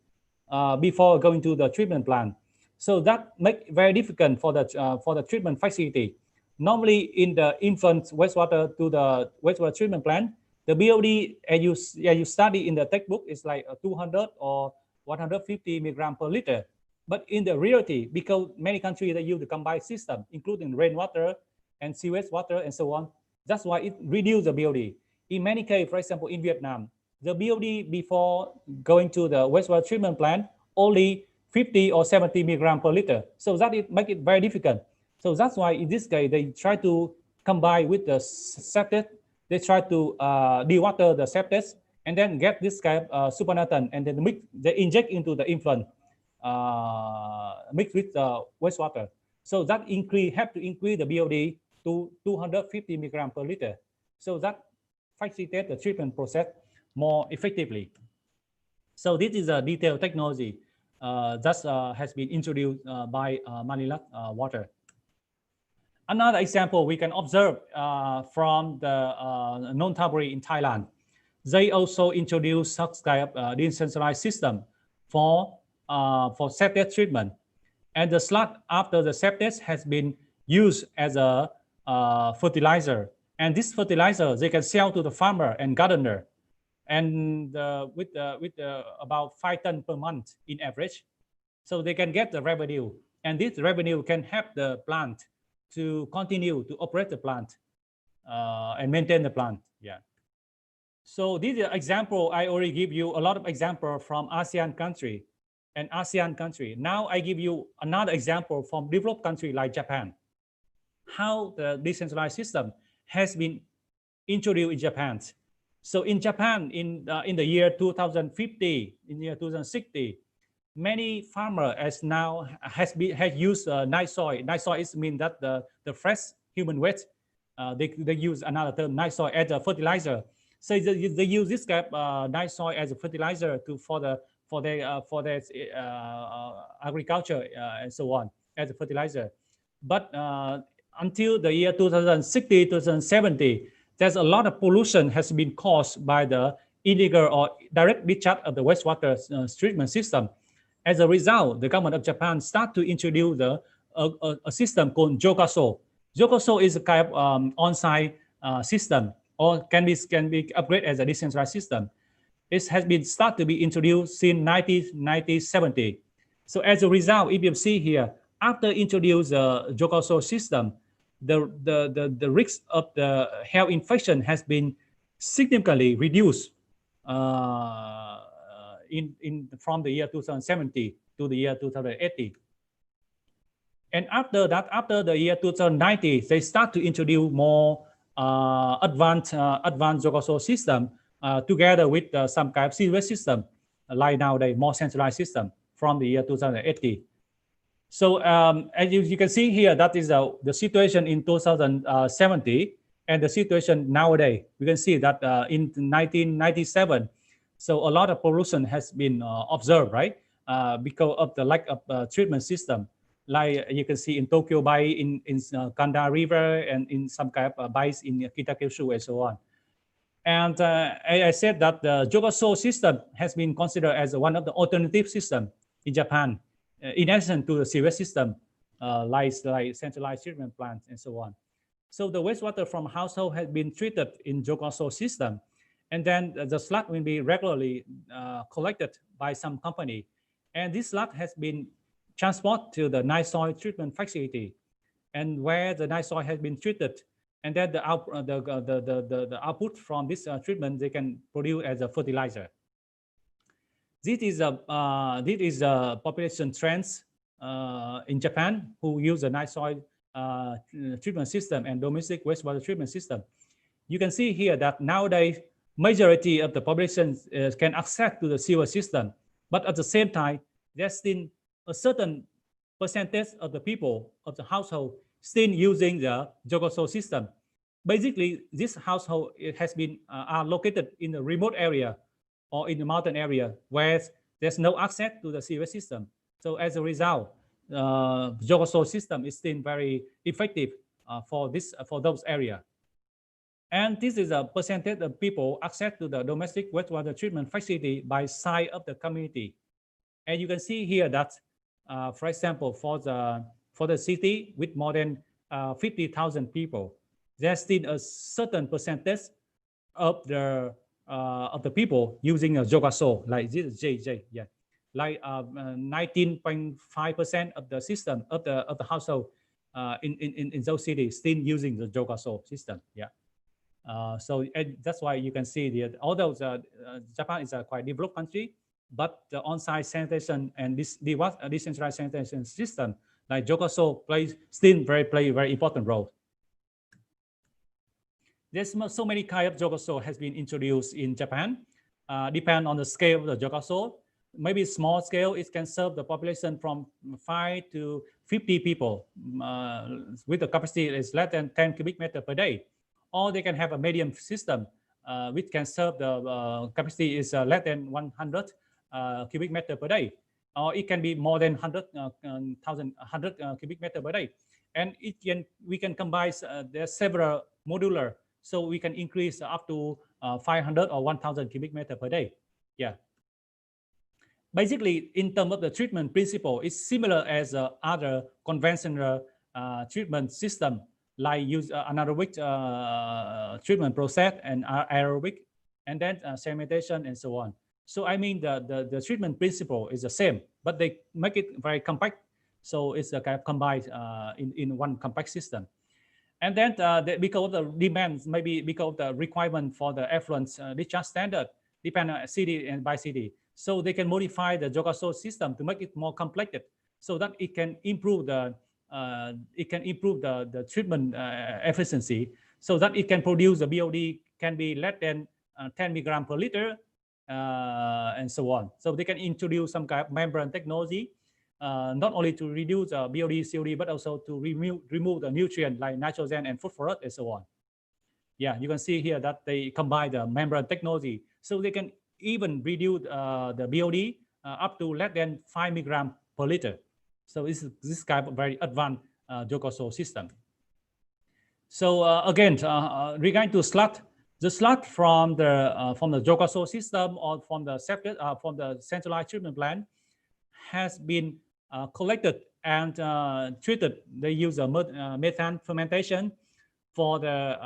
before going to the treatment plant. So that makes it very difficult for the treatment facility. Normally in the infant wastewater to the wastewater treatment plant, The BOD, as you study in the textbook, is like 200 or 150 milligram per liter. But in the reality, because many countries they use the combined system, including rainwater and sewage water and so on, that's why it reduces the BOD. In many cases, for example, in Vietnam, the BOD before going to the wastewater treatment plant only 50 or 70 milligram per liter. So that it make it very difficult. So that's why in this case, they try to combine with the septic. They try to dewater the septic and then get this kind of supernatant and then they inject into the influent mixed with the wastewater. So that have to increase the BOD to 250 milligram per liter. So that facilitates the treatment process more effectively. So this is a detailed technology that has been introduced by Manila Water. Another example we can observe from the Nonthaburi in Thailand. They also introduced such kind of decentralized system for septic treatment. And the sludge after the septic has been used as a fertilizer. And this fertilizer, they can sell to the farmer and gardener. And with about 5 tons per month in average. So they can get the revenue. And this revenue can help the plant to continue to operate the plant and maintain the plant. Yeah. So this is an example. I already give you a lot of examples from ASEAN country and ASEAN country. Now I give you another example from developed country like Japan. How the decentralized system has been introduced in Japan. So in Japan, in the year 2050, in the year 2060, many farmers has used night soil. Night soil is mean that the fresh human waste. They use another term, night soil, as a fertilizer. So they use this kind of night soil as a fertilizer for their agriculture and so on as a fertilizer. But until the year 2060, 2070, there's a lot of pollution has been caused by the illegal or direct discharge of the wastewater treatment system. As a result, the government of Japan start to introduce a system called Ngoc-Bao. Ngoc-Bao is a kind of on-site system, or can be upgraded as a decentralized system. It has been start to be introduced since 1970. So as a result, if you see here, after introduce the Ngoc-Bao system, the risk of the health infection has been significantly reduced from the year 2070 to the year 2080. And after that, after the year 2090, they start to introduce more advanced Ngoc-Bao system together with some kind of sewage system, like nowadays more centralized system from the year 2080. So as you can see here, that is the situation in 2070 and the situation nowadays. We can see that in 1997, so a lot of pollution has been observed, right? Because of the lack of treatment system. Like you can see in Tokyo Bay, in Kanda River, and in some kind of bays in Kitakyushu and so on. And I said that the Ngoc-Bao system has been considered as one of the alternative systems in Japan, in addition to the sewage system, like centralized treatment plants and so on. So the wastewater from household has been treated in Ngoc-Bao system, and then the sludge will be regularly collected by some company, and this sludge has been transported to the night soil treatment facility, and where the night soil has been treated, and then the output from this treatment they can produce as a fertilizer. This is a population trends in Japan who use the night soil treatment system and domestic wastewater treatment system. You can see here that nowadays majority of the population can access to the sewer system, but at the same time, there's still a certain percentage of the people of the household still using the Ngoc-Bao system. Basically, this household has been are located in a remote area or in the mountain area where there's no access to the sewer system. So as a result, Ngoc-Bao system is still very effective for those areas. And this is a percentage of people access to the domestic wastewater treatment facility by side of the community. And you can see here that, for example, for the city with more than 50,000 people, there's still a certain percentage of the people using a Ngoc-Bao, like this JJ, yeah, like 19.5% of the system of the household in those cities still using the Ngoc-Bao system, yeah. So that's why you can see that although Japan is a quite developed country, but the on-site sanitation and this decentralized sanitation system like Ngoc-Bao play very important role. There's so many kinds of Ngoc-Bao has been introduced in Japan. Depend on the scale of the Ngoc-Bao. Maybe small scale, it can serve the population from 5 to 50 people with the capacity is less than 10 cubic meter per day. Or they can have a medium system which can serve the capacity is less than 100 cubic meter per day. Or it can be more than 100 cubic meter per day. And we can combine, there are several modular, so we can increase up to 500 or 1,000 cubic meter per day. Yeah. Basically, in terms of the treatment principle, it's similar as other conventional treatment system, like use anaerobic treatment process and aerobic, and then sedimentation and so on. So I mean, the treatment principle is the same, but they make it very compact. So it's a kind of combined in one compact system. And then because of the demands, maybe because of the requirement for the effluent discharge standard, depend on city and by city. So they can modify the Ngoc-Bao system to make it more complex, so that it can improve the treatment efficiency, so that it can produce the BOD can be less than 10 milligram per liter, and so on. So they can introduce some kind of membrane technology, not only to reduce BOD, COD, but also to remove the nutrient like nitrogen and phosphorus and so on. Yeah, you can see here that they combine the membrane technology, so they can even reduce the BOD up to less than 5 milligram per liter. So this kind of very advanced Ngoc-Bao system. So again, regarding to sludge, the sludge from the Ngoc-Bao system or from the centralized treatment plant has been collected and treated. They use methane fermentation for the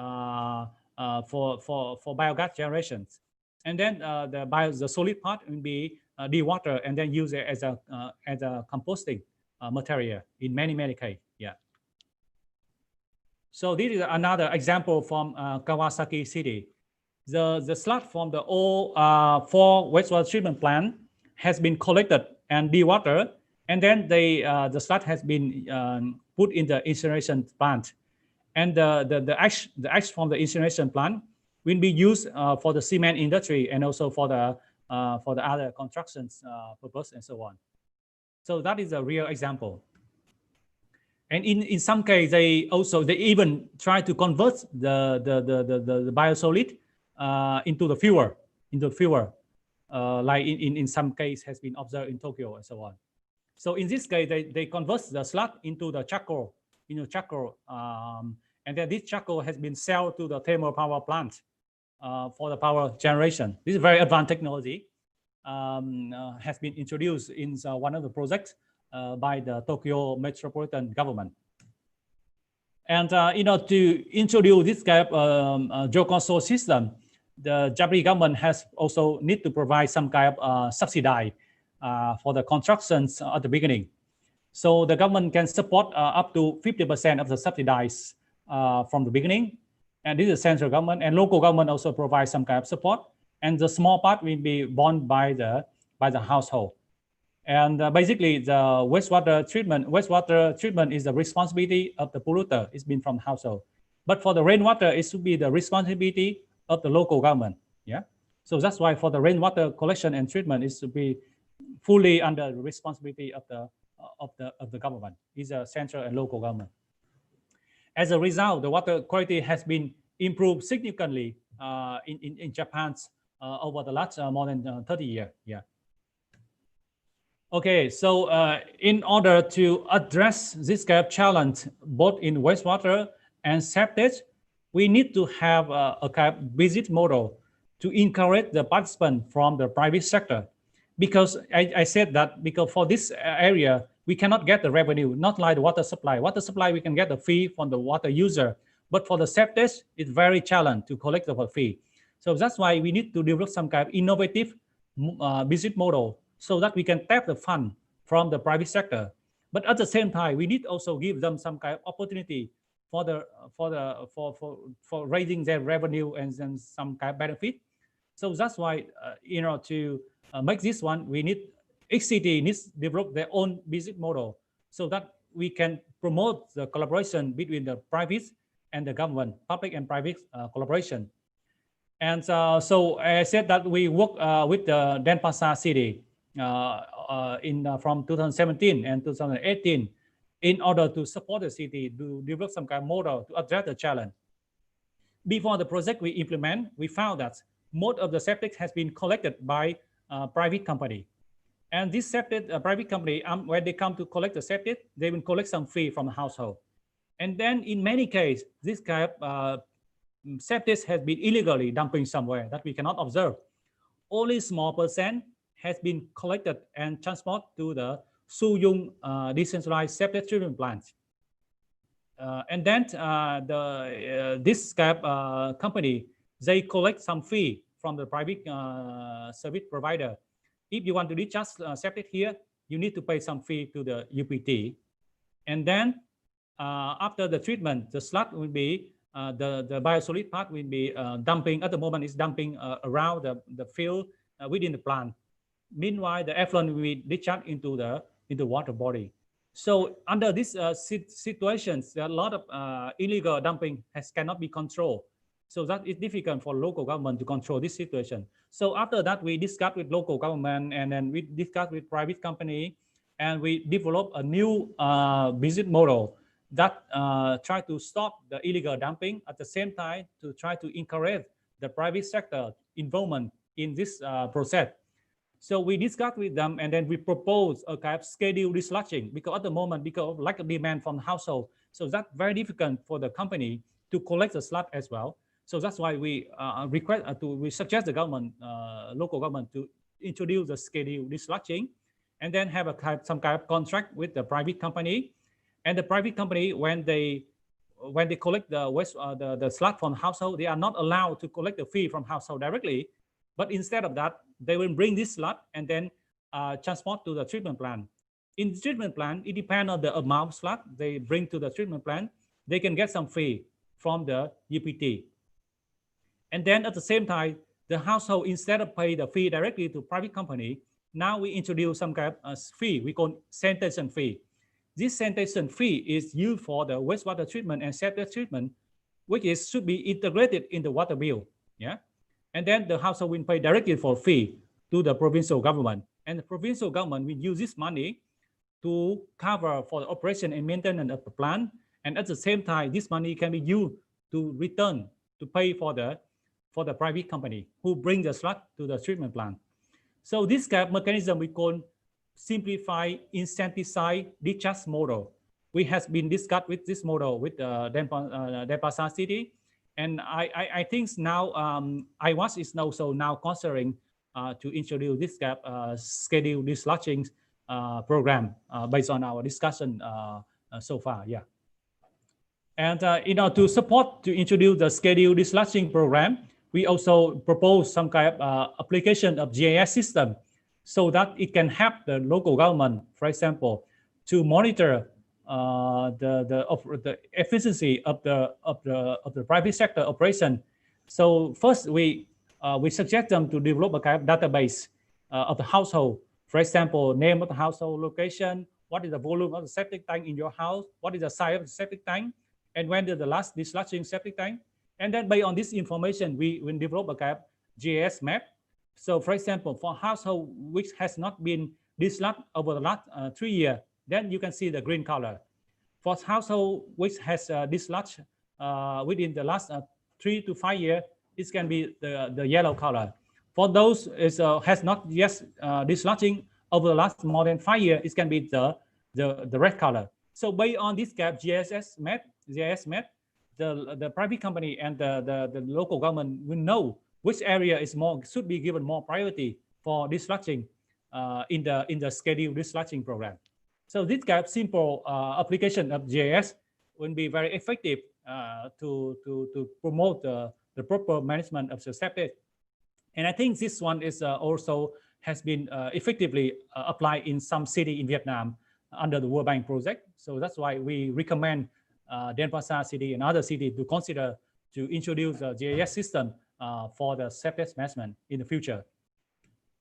for biogas generations, and then the solid part will be dewater and then use it as a composting material in many cases. Yeah. So this is another example from Kawasaki City. The sludge from the old 4 wastewater treatment plant has been collected and dewatered, and then the sludge has been put in the incineration plant. And the ash from the incineration plant will be used for the cement industry and also for the other constructions purpose and so on. So that is a real example. And in some cases, they even try to convert the biosolid into the fuel, like in some case has been observed in Tokyo and so on. So in this case, they convert the sludge into the charcoal, and then this charcoal has been sold to the thermal power plant for the power generation. This is very advanced technology, has been introduced in one of the projects by the Tokyo Metropolitan Government. And to introduce this kind of Ngoc-Bao system, the Japanese government has also need to provide some kind of subsidy for the constructions at the beginning. So the government can support up to 50% of the subsidies from the beginning. And this is central government, and local government also provide some kind of support. And the small part will be borne by the household. And basically, the wastewater treatment is the responsibility of the polluter. It's been from household. But for the rainwater, it should be the responsibility of the local government. Yeah. So that's why for the rainwater collection and treatment, it should be fully under the responsibility of the government. It's a central and local government. As a result, the water quality has been improved significantly in Japan over the last more than 30 years. Yeah. Okay, so in order to address this kind of challenge, both in wastewater and septic, we need to have a kind of business model to encourage the participants from the private sector. Because I said that because for this area, we cannot get the revenue, not like the water supply. Water supply, we can get the fee from the water user. But for the septic, it's very challenging to collect the fee. So that's why we need to develop some kind of innovative business model so that we can tap the fund from the private sector. But at the same time, we need also give them some kind of opportunity for raising their revenue and then some kind of benefit. So that's why to make this one, we need each city needs to develop their own business model so that we can promote the collaboration between the private and the government, public and private collaboration. And so I said that we work with the Denpasar city from 2017 and 2018 in order to support the city to develop some kind of model to address the challenge. Before the project we implement, we found that most of the septic has been collected by private company. And this septic private company, when they come to collect the septic, they will collect some fee from the household. And then in many cases, this kind of septic has been illegally dumping somewhere that we cannot observe. Only small percent has been collected and transported to the Suyung decentralized septic treatment plant. And then this company, they collect some fee from the private service provider. If you want to discharge septic here, you need to pay some fee to the UPT. And then after the treatment, the sludge will be, the biosolid part will be dumping. At the moment, it's dumping around the field within the plant. Meanwhile, the effluent will be discharged into the water body. So under these situations, there are a lot of illegal dumping cannot be controlled. So that is difficult for local government to control this situation. So after that, we discussed with local government, and then we discussed with private company, and we developed a new business model that try to stop the illegal dumping, at the same time to try to encourage the private sector involvement in this process. So we discussed with them, and then we proposed a kind of scheduled dislodging, because at the moment, because of lack of demand from the household, so that's very difficult for the company to collect the sludge as well. So that's why we we suggest the government, local government, to introduce the scheduled dislodging, and then have some kind of contract with the private company. And the private company, when they collect the waste, the sludge from household, they are not allowed to collect the fee from household directly, but instead of that, they will bring this sludge and then transport to the treatment plant. In the treatment plant, it depends on the amount of sludge they bring to the treatment plant. They can get some fee from the UPT. And then at the same time, the household, instead of pay the fee directly to private company, now we introduce some kind of fee we call sanitation fee. This sanitation fee is used for the wastewater treatment and septic treatment, which should be integrated in the water bill. Yeah. And then the household will pay directly for fee to the provincial government. And the provincial government will use this money to cover for the operation and maintenance of the plant. And at the same time, this money can be used to return to pay for the private company who bring the sludge to the treatment plant. So this kind of mechanism we call simplified incentivized discharge model. We have been discussed with this model with Denpasar city. And I think now IWAS is also now considering to introduce this scheduled dislodging program based on our discussion so far. Yeah. And to support to introduce the scheduled dislodging program, we also propose some kind of application of GIS system so that it can help the local government, for example, to monitor the efficiency of the private sector operation. So first, we suggest them to develop a kind of database of the household. For example, name of the household, location, what is the volume of the septic tank in your house, what is the size of the septic tank, and when did the last dislodging septic tank. And then based on this information, we will develop a kind of GIS map. So for example, for household which has not been dislodged over the last 3 years, then you can see the green color. For household which has dislodged within the last 3 to 5 years, it can be the yellow color. For those has not yet dislodging over the last more than 5 years, it can be the red color. So based on this GIS map, the private company and the local government will know which area should be given more priority for dislodging in the scheduled dislodging program. So this kind of simple application of GIS will be very effective to promote the the proper management of the septic. And I think this one is also has been effectively applied in some city in Vietnam under the World Bank project. So that's why we recommend Denpasar city and other cities to consider to introduce a GIS system for the septic management in the future.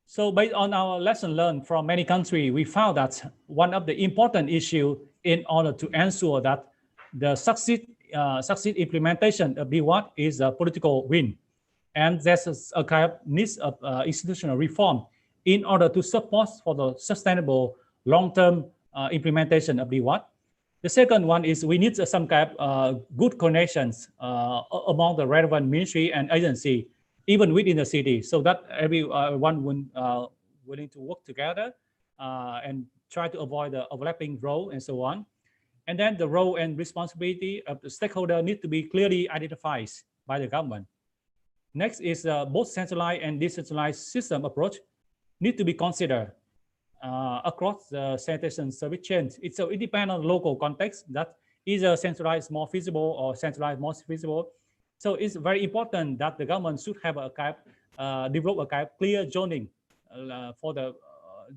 So based on our lesson learned from many countries, we found that one of the important issues in order to ensure that the succeed implementation of DWAT is a political win. And there's a kind of needs of institutional reform in order to support for the sustainable long-term implementation of DWAT. The second one is we need some kind of good connections among the relevant ministry and agency, even within the city, so that everyone willing to work together and try to avoid the overlapping role and so on. And then the role and responsibility of the stakeholder need to be clearly identified by the government. Next is both centralized and decentralized system approach need to be considered across the sanitation service chain. So it depends on the local context that either centralized more feasible or centralized more feasible. So it's very important that the government should have a kind of, develop a kind of clear zoning for the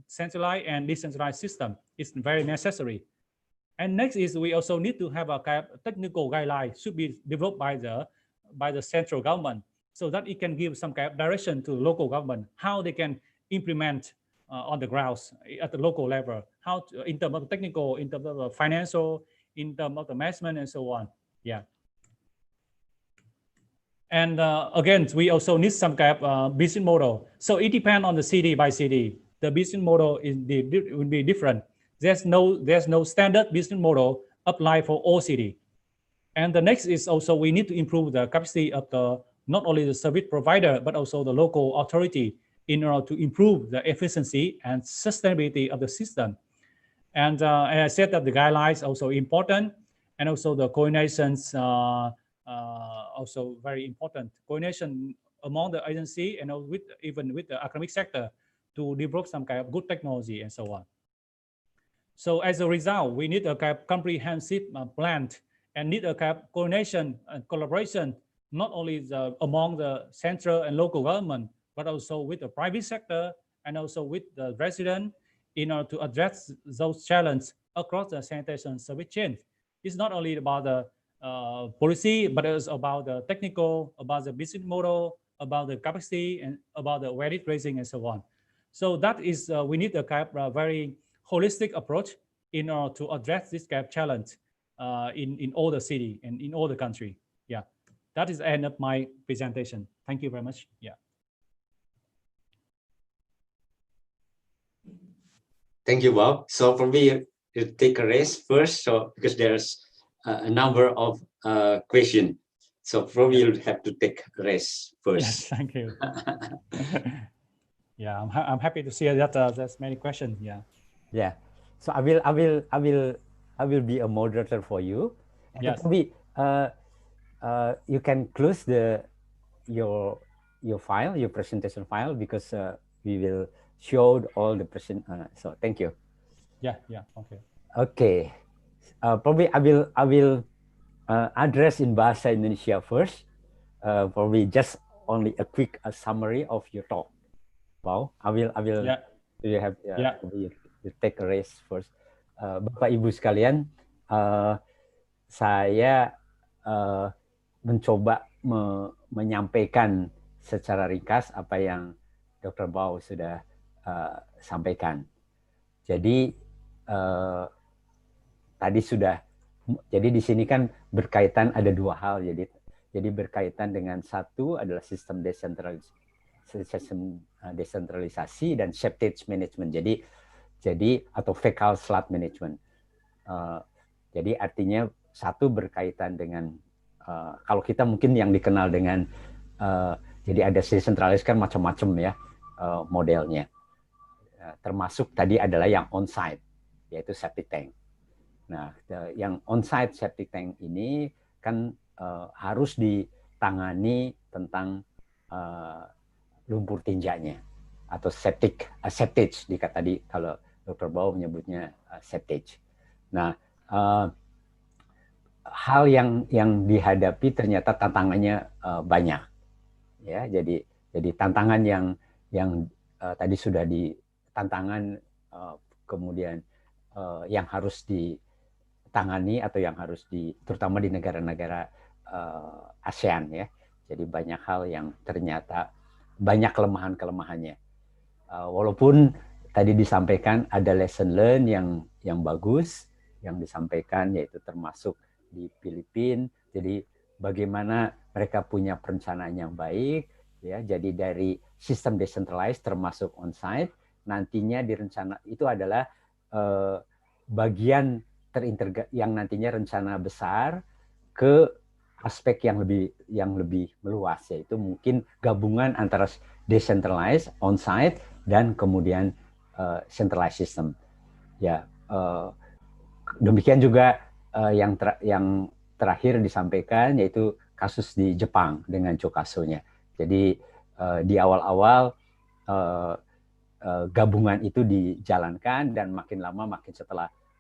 centralized and decentralized system. It's very necessary. And next is we also need to have a kind of technical guideline should be developed by the central government, so that it can give some kind of direction to local government, how they can implement on the grounds at the local level, how to, in terms of technical, in terms of financial, in terms of the management and so on. Yeah. And again, we also need some kind of business model. So it depends on the city by city. The business model will be different. There's no standard business model applied for all city. And the next is also we need to improve the capacity of the not only the service provider but also the local authority in order to improve the efficiency and sustainability of the system. And I said that the guidelines also important, and also the coordinations also very important. Coordination among the agency and even with the academic sector to develop some kind of good technology and so on. So as a result, we need a kind of comprehensive plan and need a kind of coordination and collaboration, not only among the central and local government, but also with the private sector and also with the resident in order to address those challenges across the sanitation service chain. It's not only about the policy, but it's about the technical, about the business model, about the capacity, and about the awareness raising and so on. So that is, we need a kind of very holistic approach in order to address this kind of challenge in all the city and in all the country. Yeah, that is the end of my presentation. Thank you very much. Yeah. Thank you, Bob. So for me, you take a rest first, so because there's a number of questions. So probably you'll have to take a rest first. Yes, thank you. Yeah, I'm happy to see that there's many questions. Yeah. Yeah. So I will be a moderator for you. And yes. Probably you can close your file, your presentation file, because we will show all the present. So thank you. Yeah. Okay. Okay. Probably I will address in Bahasa Indonesia first. Probably just only a quick summary of your talk. Wow. I will. Yeah. You have. Yeah. You take a rest first. Bapak Ibu sekalian, saya mencoba menyampaikan secara ringkas apa yang Dr. Bao sudah sampaikan. Jadi tadi sudah. Jadi di sini kan berkaitan ada dua hal. Jadi berkaitan dengan satu adalah sistem desentralisasi dan septage management. Jadi atau fecal sludge management. Jadi artinya satu berkaitan dengan kalau kita mungkin yang dikenal dengan jadi ada decentralized kan macam-macam ya modelnya. Termasuk tadi adalah yang on-site yaitu septic tank. Nah, yang on-site septic tank ini kan harus ditangani tentang lumpur tinjanya atau septage tadi kalau Dr. Bao menyebutnya septage. Nah, hal yang dihadapi ternyata tantangannya banyak. ya. Jadi tantangan yang tadi sudah tantangan kemudian yang harus ditangani atau yang harus terutama di negara-negara ASEAN ya. Jadi banyak hal yang ternyata banyak kelemahan-kelemahannya. Walaupun tadi disampaikan ada lesson learn yang bagus yang disampaikan, yaitu termasuk di Filipina. Jadi bagaimana mereka punya perencanaan yang baik ya. Jadi dari sistem decentralized termasuk on-site, nantinya direncana itu adalah bagian yang nantinya rencana besar ke aspek yang lebih meluas, yaitu mungkin gabungan antara decentralized, on-site, dan kemudian centralized system. Ya, demikian juga yang terakhir disampaikan, yaitu kasus di Jepang dengan Chokasunya. Jadi di awal-awal gabungan itu dijalankan, dan makin lama makin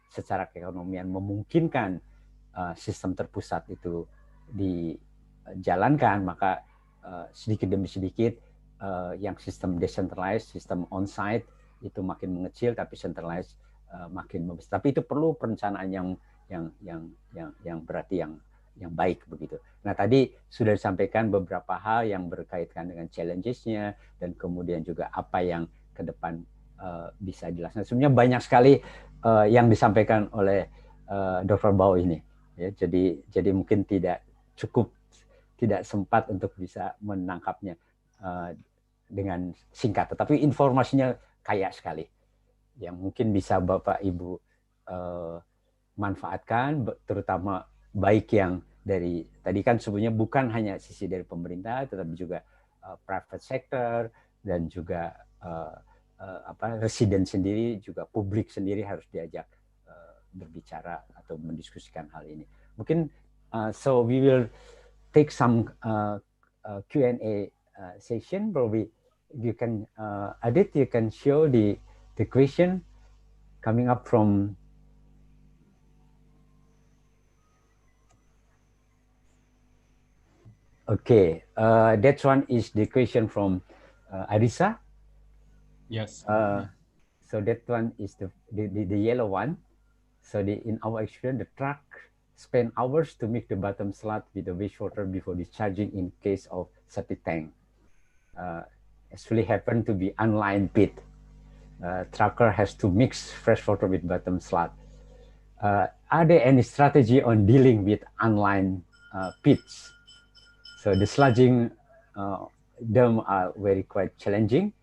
secara keekonomian memungkinkan sistem terpusat itu dijalankan, maka sedikit demi sedikit yang sistem decentralized, sistem on-site itu makin mengecil, tapi centralized makin membesar. Tapi itu perlu perencanaan yang berarti yang baik begitu. Nah, tadi sudah disampaikan beberapa hal yang berkaitan dengan challenges-nya, dan kemudian juga apa yang ke depan bisa dilaksanakan. Sebenarnya banyak sekali yang disampaikan oleh Dr. Bao ini. Ya, jadi mungkin tidak sempat untuk bisa menangkapnya dengan singkat, tetapi informasinya kaya sekali yang mungkin bisa Bapak Ibu manfaatkan, terutama baik yang dari tadi kan sebenarnya bukan hanya sisi dari pemerintah, tetapi juga private sector, dan juga resident sendiri, juga publik sendiri harus diajak berbicara atau mendiskusikan hal ini. Mungkin so we will take some Q&A session. Probably you can Adit, you can show the question coming up from okay. That one is the question from Arisa. Yes. So that one is the yellow one. So in our experience, the truck spend hours to make the bottom slot with the wastewater before discharging in case of septic tank. Actually happened to be unlined pit. Trucker has to mix fresh water with bottom slot. Are there any strategy on dealing with unlined pits? So the sludging them are very quite challenging,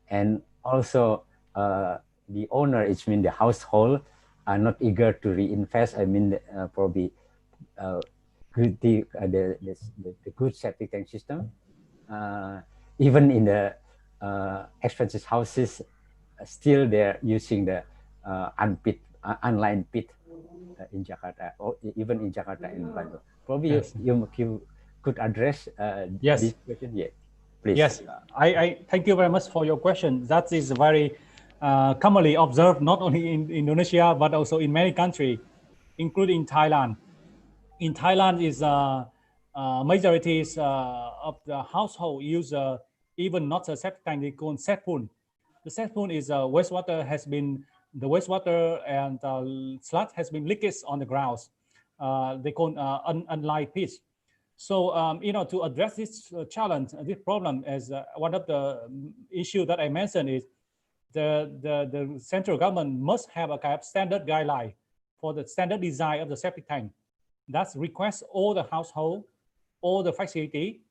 and also the owner, it means the household, are not eager to reinvest. I mean, probably the good septic tank system, even in the expensive houses, still they're using the unlined pit in Jakarta, or even in Jakarta and Bandung. Probably yes. you could address yes. this question. Yeah, please. Yes, I thank you very much for your question. That is very commonly observed, not only in Indonesia, but also in many countries, including Thailand. In Thailand, is majorities of the household use even not a septic tank, they call sepun. The sepun is wastewater the wastewater and sludge has been leaked on the grounds. They call unlined pitch. So, to address this challenge, this problem, as one of the issue that I mentioned is the central government must have a kind of standard guideline for the standard design of the septic tank. That requires all the household, all the facility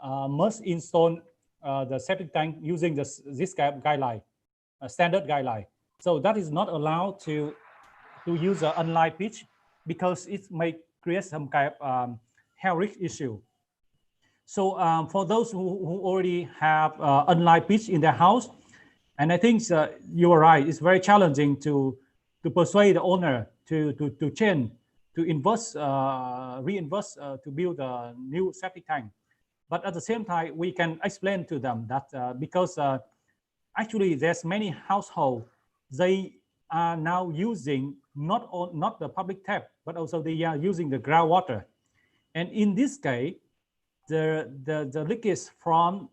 must install the septic tank using this kind of guideline, a standard guideline. So that is not allowed to use an unlined pitch, because it may create some kind of health risk issue. So for those who already have unlined pitch in their house, and I think you are right, it's very challenging to persuade the owner to change, to invest, reinvest to build a new septic tank. But at the same time, we can explain to them that because actually there's many households, they are now using not the public tap, but also they are using the groundwater. And in this case, the leakage from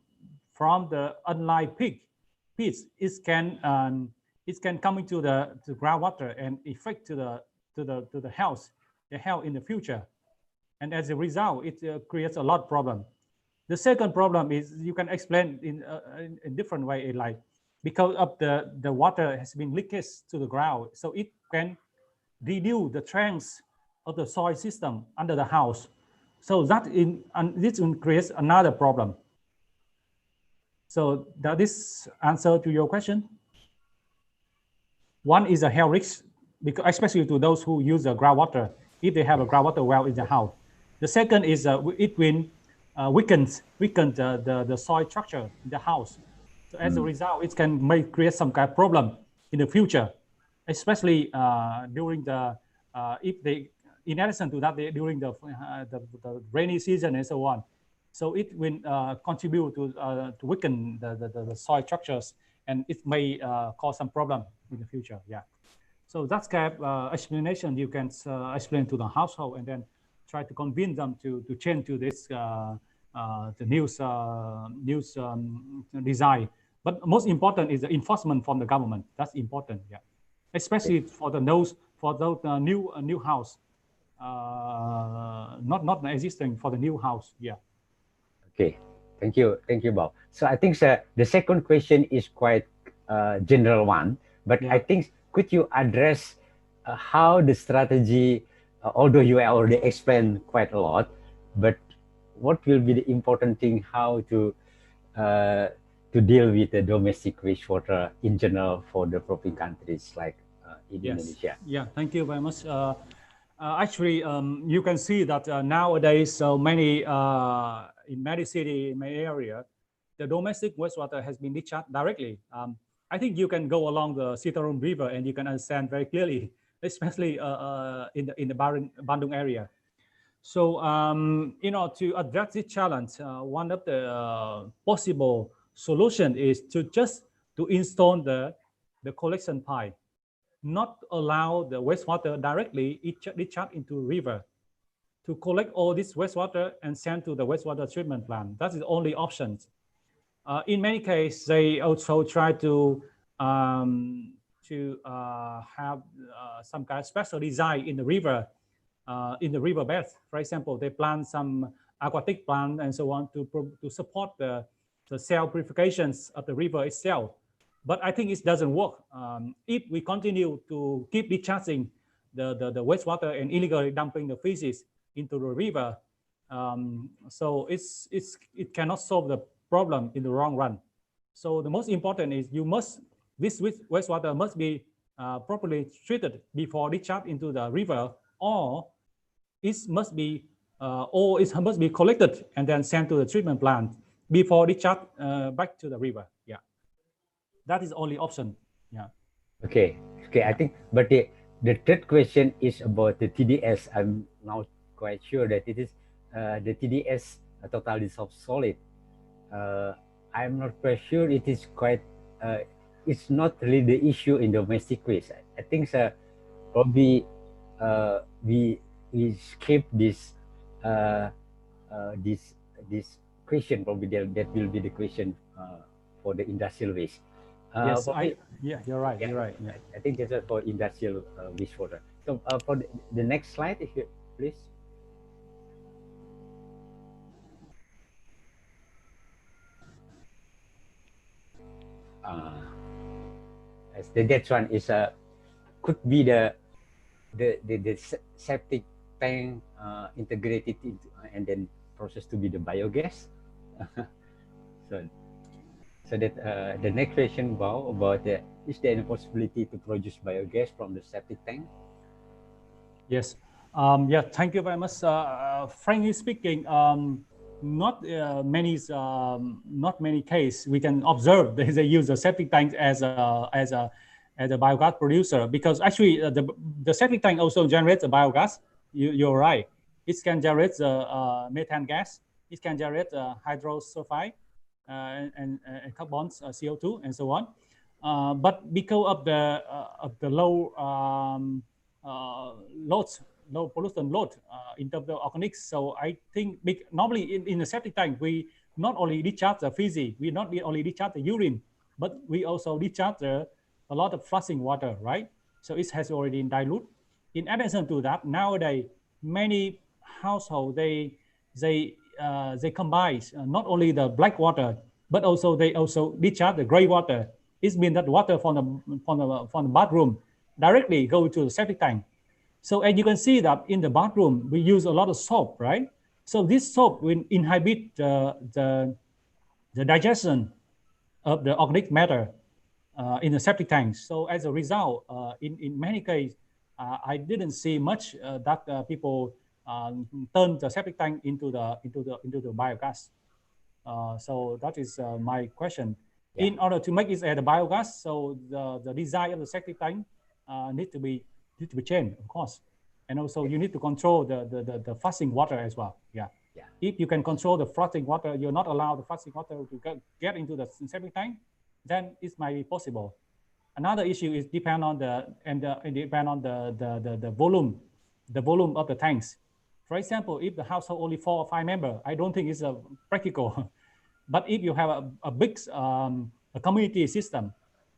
the unlined pits, it can come into the groundwater and affect to the health in the future, and as a result, it creates a lot of problem. The second problem is you can explain in a different way, like because of the water has been leakage to the ground, so it can reduce the strength of the soil system under the house. So that this creates another problem. So does this answer to your question? One is a health risk, because especially to those who use the groundwater, if they have a groundwater well in the house. The second is it will weaken the soil structure in the house. So as a result, it may create some kind of problem in the future, especially during the if they, in addition to that, during the rainy season and so on. So it will contribute to weaken the soil structures, and it may cause some problem in the future. Yeah. So that's kind of explanation you can explain to the household, and then try to convince them to change to this the new design. But most important is the enforcement from the government. That's important. Yeah, especially for those new house, not existing, for the new house. Yeah. Okay, thank you, Bao. So I think the second question is quite general one, but I think could you address how the strategy, although you already explained quite a lot, but what will be the important thing, how to deal with the domestic wastewater in general for developing countries like in Indonesia? Yeah, thank you very much. Actually, you can see that nowadays, so many in many cities, in my area, the domestic wastewater has been discharged directly. I think you can go along the Citarum River and you can understand very clearly, especially in the Bandung area. So, to address this challenge, one of the possible solution is to install the collection pipe, not allow the wastewater directly discharge into river, to collect all this wastewater and send to the wastewater treatment plant. That is the only option. In many cases, they also try to have some kind of special design in the river, in the riverbed. For example, they plant some aquatic plant and so on to support the self purifications of the river itself. But I think it doesn't work if we continue to keep discharging the wastewater and illegally dumping the feces into the river. So it cannot solve the problem in the long run. So the most important is this wastewater must be properly treated before discharge into the river, or it must be collected and then sent to the treatment plant before discharge back to the river. Yeah, that is the only option. Yeah. Okay. I think, but the third question is about the TDS. I'm not quite sure that it is the TDS, total dissolved solid. I'm not quite sure it is quite. It's not really the issue in domestic waste. I think probably we skip this this question. Probably that will be the question for the industrial waste. Yes, you're right. You're right. Yeah. I think that's for industrial wastewater. So for the next slide, if you please. That one is could be the septic tank integrated into and then processed to be the biogas. So that the next question about is there any possibility to produce biogas from the septic tank? Yes. Yeah. Thank you very much. Frankly speaking, not many cases we can observe that they use the septic tank as a biogas producer, because actually the septic tank also generates a biogas. You're right. It can generate methane gas. It can generate hydrosulfide and carbon, CO2, and so on. But because of the low loads pollution load in terms of organics. So I think normally in the septic tank, we not only discharge the feces, we not only discharge the urine, but we also discharge a lot of flushing water, right? So it has already been diluted. In addition to that, nowadays many households they combine not only the black water, but also they also discharge the gray water. It means that water from the bathroom directly go to the septic tank. So as you can see that in the bathroom we use a lot of soap, right? So this soap will inhibit the digestion of the organic matter in the septic tanks. So as a result, in many cases, I didn't see much that people turn the septic tank into the biogas. So that is my question. Yeah. In order to make it as a biogas, so the design of the septic tank need to be changed, of course, and also you need to control the flushing water as well. Yeah. Yeah. If you can control the flushing water, you're not allowed the flushing water to get into the septic tank, then it might be possible. Another issue is depend on the volume of the tanks. For example, if the household only 4 or 5 members, I don't think it's practical. But if you have a big a community system,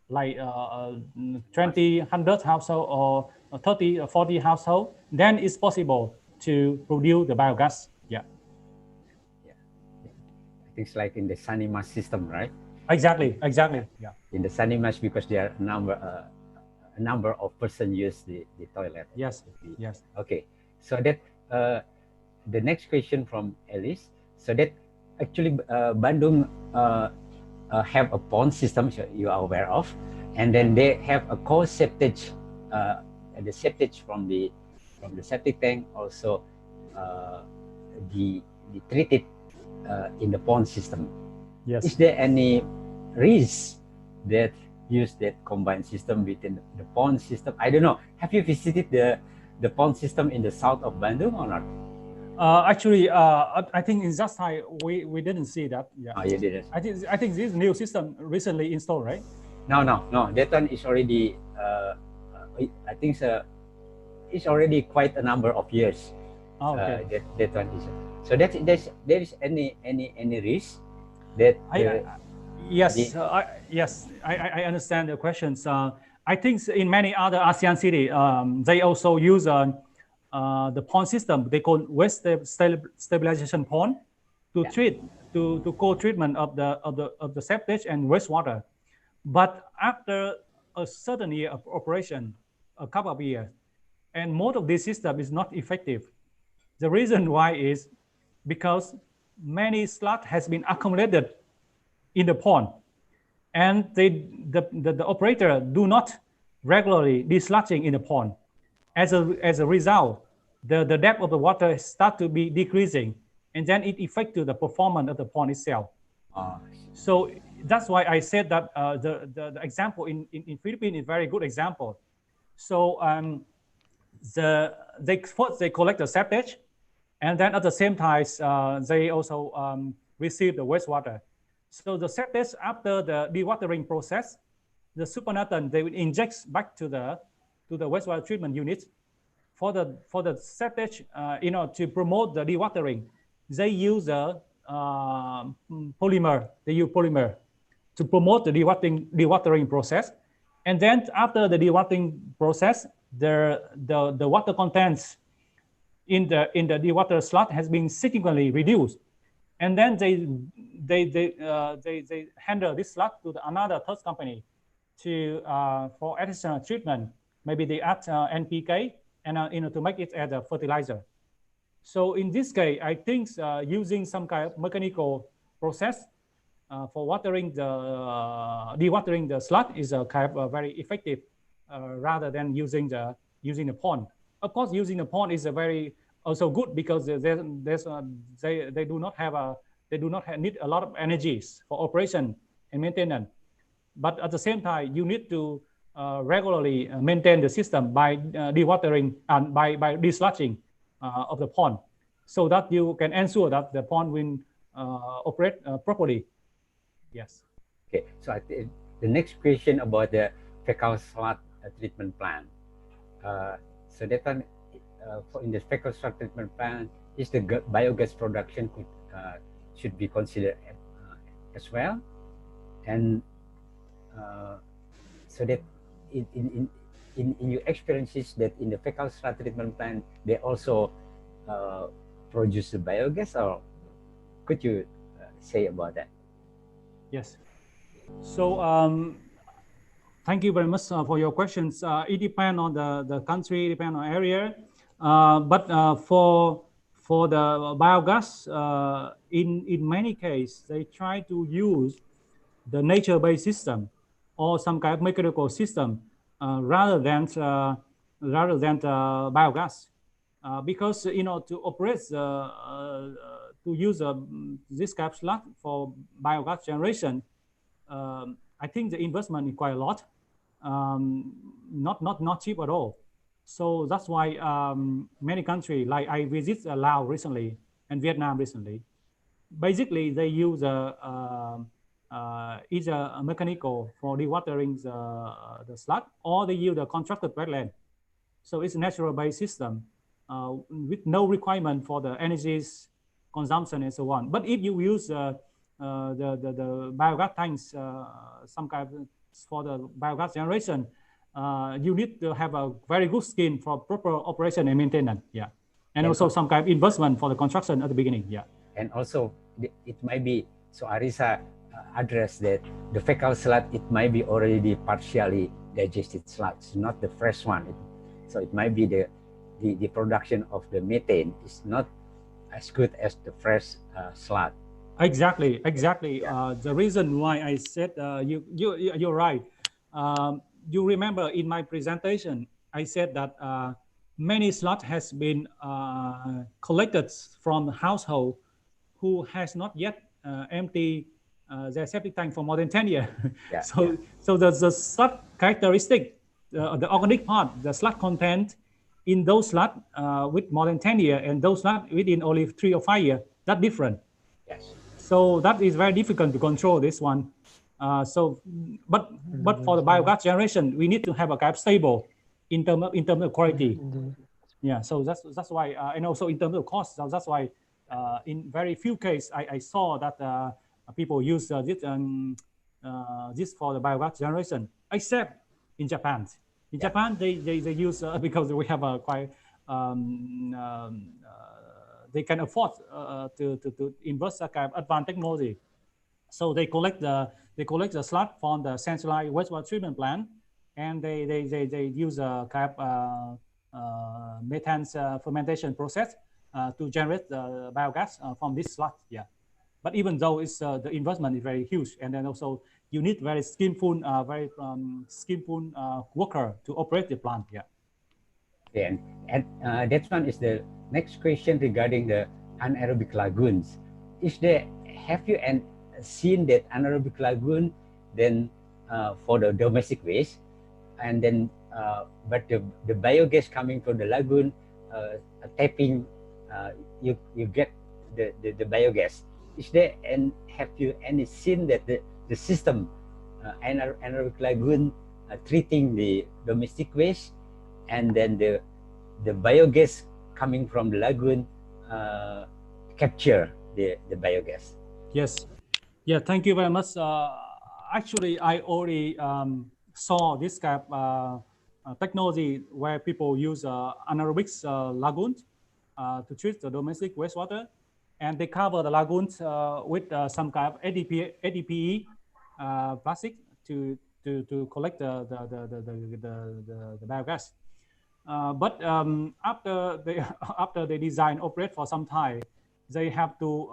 like 20, 100 household or 30 or 40 household, then it's possible to produce the biogas. Yeah. Yeah. It's like in the Sanimas system, right? Exactly. Yeah. In the Sanimas, because there are a number of person use the toilet. Yes. Yes. Okay. So that the next question from Alice. So that actually Bandung have a pond system you are aware of, and then they have a cold septage, the septage from the septic tank, also the treated in the pond system. Yes. Is there any risk that use that combined system within the pond system? I don't know. Have you visited the pond system in the south of Bandung or not? Actually, I think in Zastai we didn't see that. Yeah. Oh, you didn't. I think this new system recently installed, right? No. That one is already. I think it's already quite a number of years. Oh, okay. That one is. So there is any risk that. Yes, I understand the questions. I think in many other ASEAN cities, they also use the pond system. They call waste stabilization pond to treat to co-treatment of the septage and wastewater. But after a certain year of operation, a couple of years, and most of this system is not effective. The reason why is because many sludge has been accumulated in the pond, and the operator do not regularly desludging in the pond. As a result, the depth of the water start to be decreasing, and then it affects the performance of the pond itself. So that's why I said that the example in Philippines is very good example. So they collect the septage, and then at the same time they also receive the wastewater. So the septage, after the dewatering process, the supernatant they will inject back to the wastewater treatment unit. For the septage, to promote the dewatering, they use the polymer. They use polymer to promote the dewatering process. And then after the dewatering process, the water contents in the dewater sludge has been significantly reduced. And then they handle this sludge to another third company for additional treatment. Maybe they add NPK and to make it as a fertilizer. So in this case, I think using some kind of mechanical process for dewatering the sludge is a kind of very effective rather than using the pond. Of course, using the pond is a very also good because they do not need a lot of energies for operation and maintenance. But at the same time, you need to regularly maintain the system by dewatering and by desludging of the pond, so that you can ensure that the pond will operate properly. Yes. Okay. So the next question about the fecal sludge treatment plant. So that one, in the fecal sludge treatment plant, is the biogas production should be considered as well, and so that in your experiences that in the fecal sludge treatment plant they also produce the biogas, or could you say about that? Yes. So thank you very much for your questions. It depends on the country, depends on area, but for the biogas, in many cases they try to use the nature-based system or some kind of mechanical system rather than biogas, because to operate to use this kind of sludge for biogas generation, I think the investment is quite a lot, not cheap at all. So that's why many countries, like I visit Laos recently and Vietnam recently, basically they use either a mechanical for dewatering the sludge, or they use a constructed wetland. So it's a natural-based system with no requirement for the energy consumption and so on. But if you use the biogas tanks, some kind of, for the biogas generation, you need to have a very good scheme for proper operation and maintenance. Yeah, and also some kind of investment for the construction at the beginning. Yeah, and also it might be, so Arisa addressed that the fecal sludge, it might be already partially digested sludge, not the fresh one. So it might be the production of the methane is not as good as the fresh sludge. Exactly. Yeah. The reason why I said you're right. You remember in my presentation, I said that many sludge has been collected from household who has not yet emptied their septic tank for more than 10 years. Yeah, so the sludge characteristic, the organic part, the sludge content in those sludge with more than 10 years and those sludge within only 3 or 5 years, that's different. Yes. So that is very difficult to control this one. But for the biogas generation, we need to have a kind of stable in terms of quality. Yeah. So that's why, and also in terms of cost. So that's why in very few cases I saw that people use this for the biogas generation, except in Japan. In Japan, they use because we have a quite they can afford to invest a kind of advanced technology. So they collect the sludge from the centralized wastewater treatment plant, and they use a kind of methane fermentation process to generate the biogas from this sludge. Yeah, but even though it's the investment is very huge, and then also you need very skillful worker to operate the plant. Yeah. Yeah, and that one is the next question regarding the anaerobic lagoons. Have you seen that anaerobic lagoon then for the domestic waste, and then but the biogas coming from the lagoon tapping, you get the biogas. Is there, and have you seen that the system anaerobic lagoon treating the domestic waste, and then the biogas coming from the lagoon capture the biogas? Yes. Yeah, thank you very much. Actually, I already saw this kind of technology where people use anaerobic lagoons to treat the domestic wastewater, and they cover the lagoons with some kind of ADPE plastic to collect the biogas. But after they design operate for some time, they have to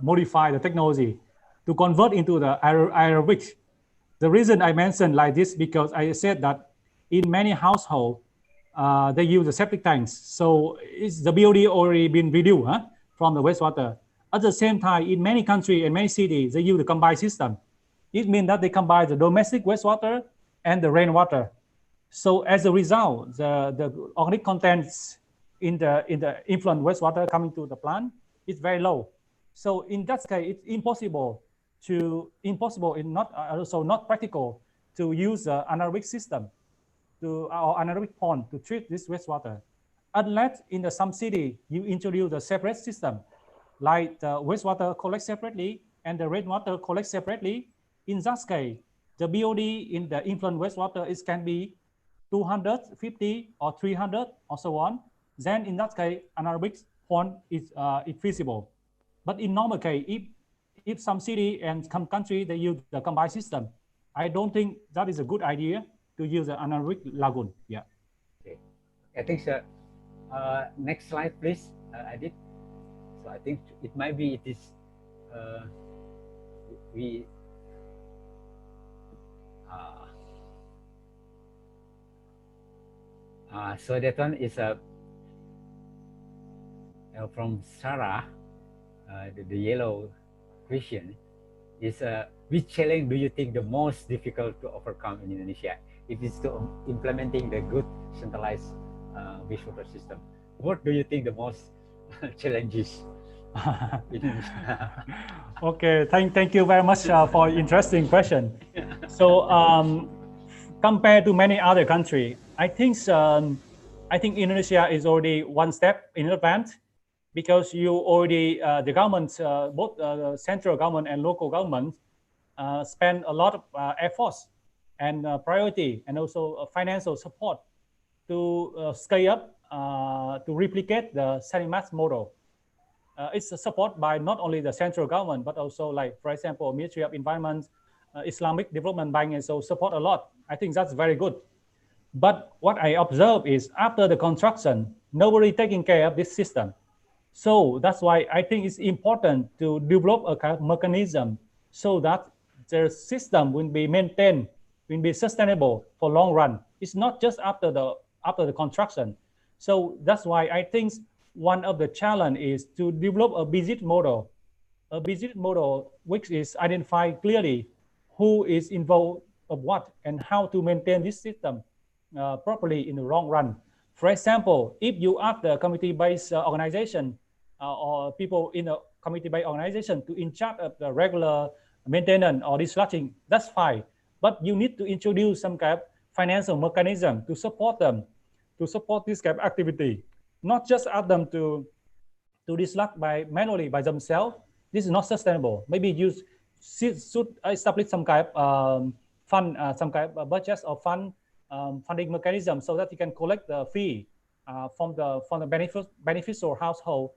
modify the technology to convert into the aerobic. The reason I mentioned like this because I said that in many households they use the septic tanks, so it's the BOD already been reduced from the wastewater. At the same time, in many countries and many cities, they use the combined system. It means that they combine the domestic wastewater and the rainwater. So as a result, the organic contents in the influent wastewater coming to the plant is very low. So in that case, it's impossible and not also not practical to use an anaerobic system or anaerobic pond to treat this wastewater. unless in some city you introduce a separate system, like the wastewater collect separately and the rainwater collect separately. In that case, the BOD in the influent wastewater can be 250 or 300 or so on. Then in that case, anaerobic pond is feasible. But in normal case, if some city and some country they use the combined system, I don't think that is a good idea to use the anaerobic lagoon. Yeah. Okay, I think so. Next slide, please, Adit. So I think it might be it is we. So that one is from Sarah. The yellow question is which challenge do you think the most difficult to overcome in Indonesia if it's to implementing the good centralized wastewater system? What do you think the most challenges? Okay, thank you very much for interesting question. So compared to many other countries, I think Indonesia is already one step in advance, because you already the government, both the central government and local government, spend a lot of efforts and priority and also financial support to scale up to replicate the CENIMAX model. It's supported by not only the central government, but also, like, for example, Ministry of Environment, Islamic Development Bank, and so support a lot. I think that's very good. But what I observe is after the construction, nobody taking care of this system. So that's why I think it's important to develop a kind of mechanism so that the system will be maintained, will be sustainable for long run. It's not just after the construction. So that's why I think one of the challenge is to develop a business model which is identify clearly who is involved of what and how to maintain this system properly in the long run. For example, if you ask the community-based organization or people in a community-based organization to in charge of the regular maintenance or discharging, that's fine. But you need to introduce some kind of financial mechanism to support them, to support this kind of activity. Not just ask them to discharge manually by themselves. This is not sustainable. Maybe you should establish some kind of fund, some kind of budget or funding mechanism so that you can collect the fee from the beneficial household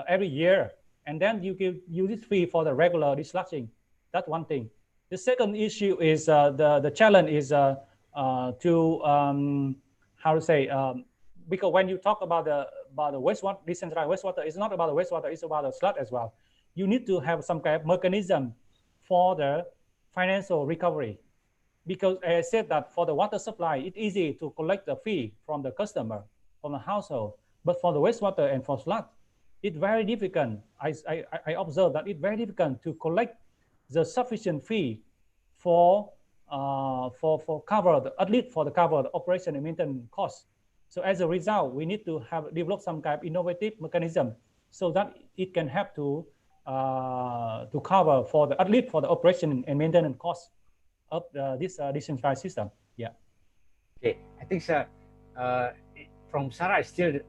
every year, and then you use this fee for the regular discharging. That's one thing. The second issue is the challenge is to how to say, because when you talk about the wastewater, decentralized wastewater, it's not about the wastewater, it's about the sludge as well. You need to have some kind of mechanism for the financial recovery, because as I said that for the water supply, it's easy to collect the fee from the customer, from the household, but for the wastewater and for sludge, it's very difficult. I observe that it's very difficult to collect the sufficient fee for cover at least for the cover the operation and maintenance costs. So as a result, we need to develop some kind of innovative mechanism so that it can help to cover for the at least for the operation and maintenance costs of this decentralized system. Yeah. Okay, I think from Sarah still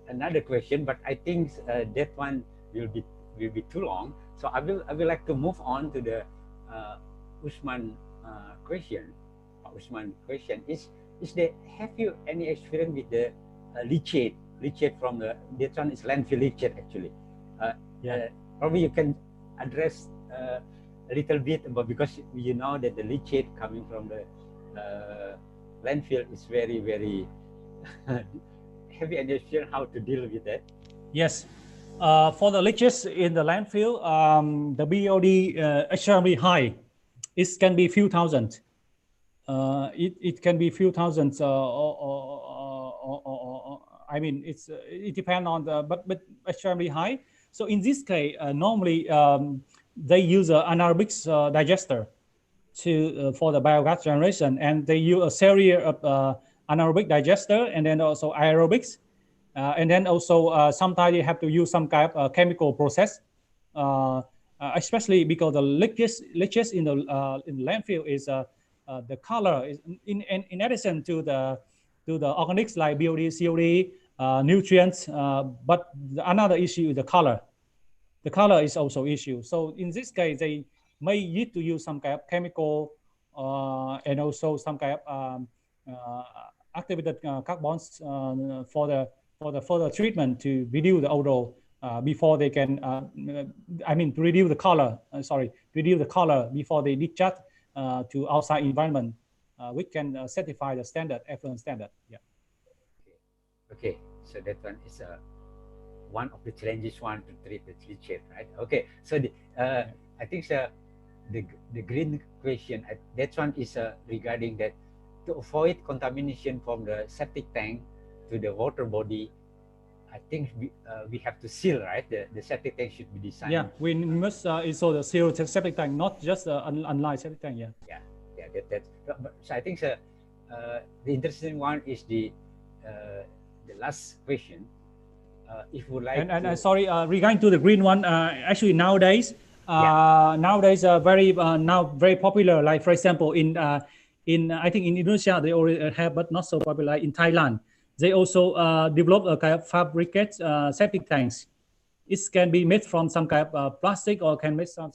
another question, but I think that one will be too long. So I will like to move on to the Usman question. Usman question is there, have you any experience with the leachate from that one is landfill leachate actually? Probably you can address a little bit about, because you know that the leachate coming from the landfill is very, very have you any experience how to deal with that? Yes. For the leaches in the landfill, the BOD extremely high. It can be few thousand. It can be few thousands. I mean, it depends on the but extremely high. So in this case, normally they use an anaerobic digester for the biogas generation, and they use a series of anaerobic digester and then also aerobics. And then also sometimes you have to use some kind of chemical process, especially because the leaches in the landfill is the color is in addition to the to the organics like BOD, COD, nutrients. But another issue is the color. The color is also issue. So in this case, they may need to use some kind of chemical and also some kind of activated carbons for the further treatment to reduce the odor before they can. I mean, to reduce the color. Reduce the color before they discharge to outside environment, which can certify the standard, effluent standard. Yeah. Okay. So that one is one of the challenges one to treat the leachate, right? Okay. So I think the green question, that one is regarding that to avoid contamination from the septic tank to the water body. I think we have to seal, right? The septic tank should be designed. Yeah, we must install the seal septic tank, not just unlined septic tank. Yeah. So I think the interesting one is the last question. If you like, and sorry, regarding to the green one, actually nowadays, very now very popular. Like for example, in I think in Indonesia they already have, but not so popular. In Thailand, they also develop a kind of fabricates septic tanks. It can be made from some kind of plastic or can make some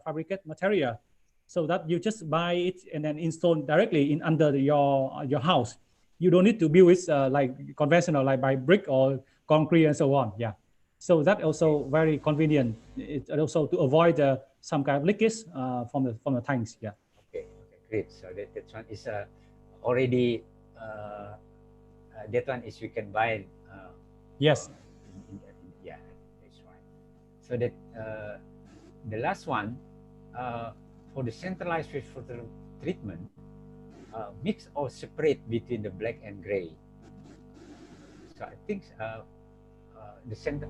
fabricate material, so that you just buy it and then install directly in under your house. You don't need to build it like conventional, like by brick or concrete and so on. Yeah. So that also very convenient. It also to avoid some kind of leakage from the tanks. Yeah. Okay, great. So that one is already that one is we can buy. Yes. Yeah, that's right. So that the last one for the centralized wastewater treatment, mix or separate between the black and gray. So I think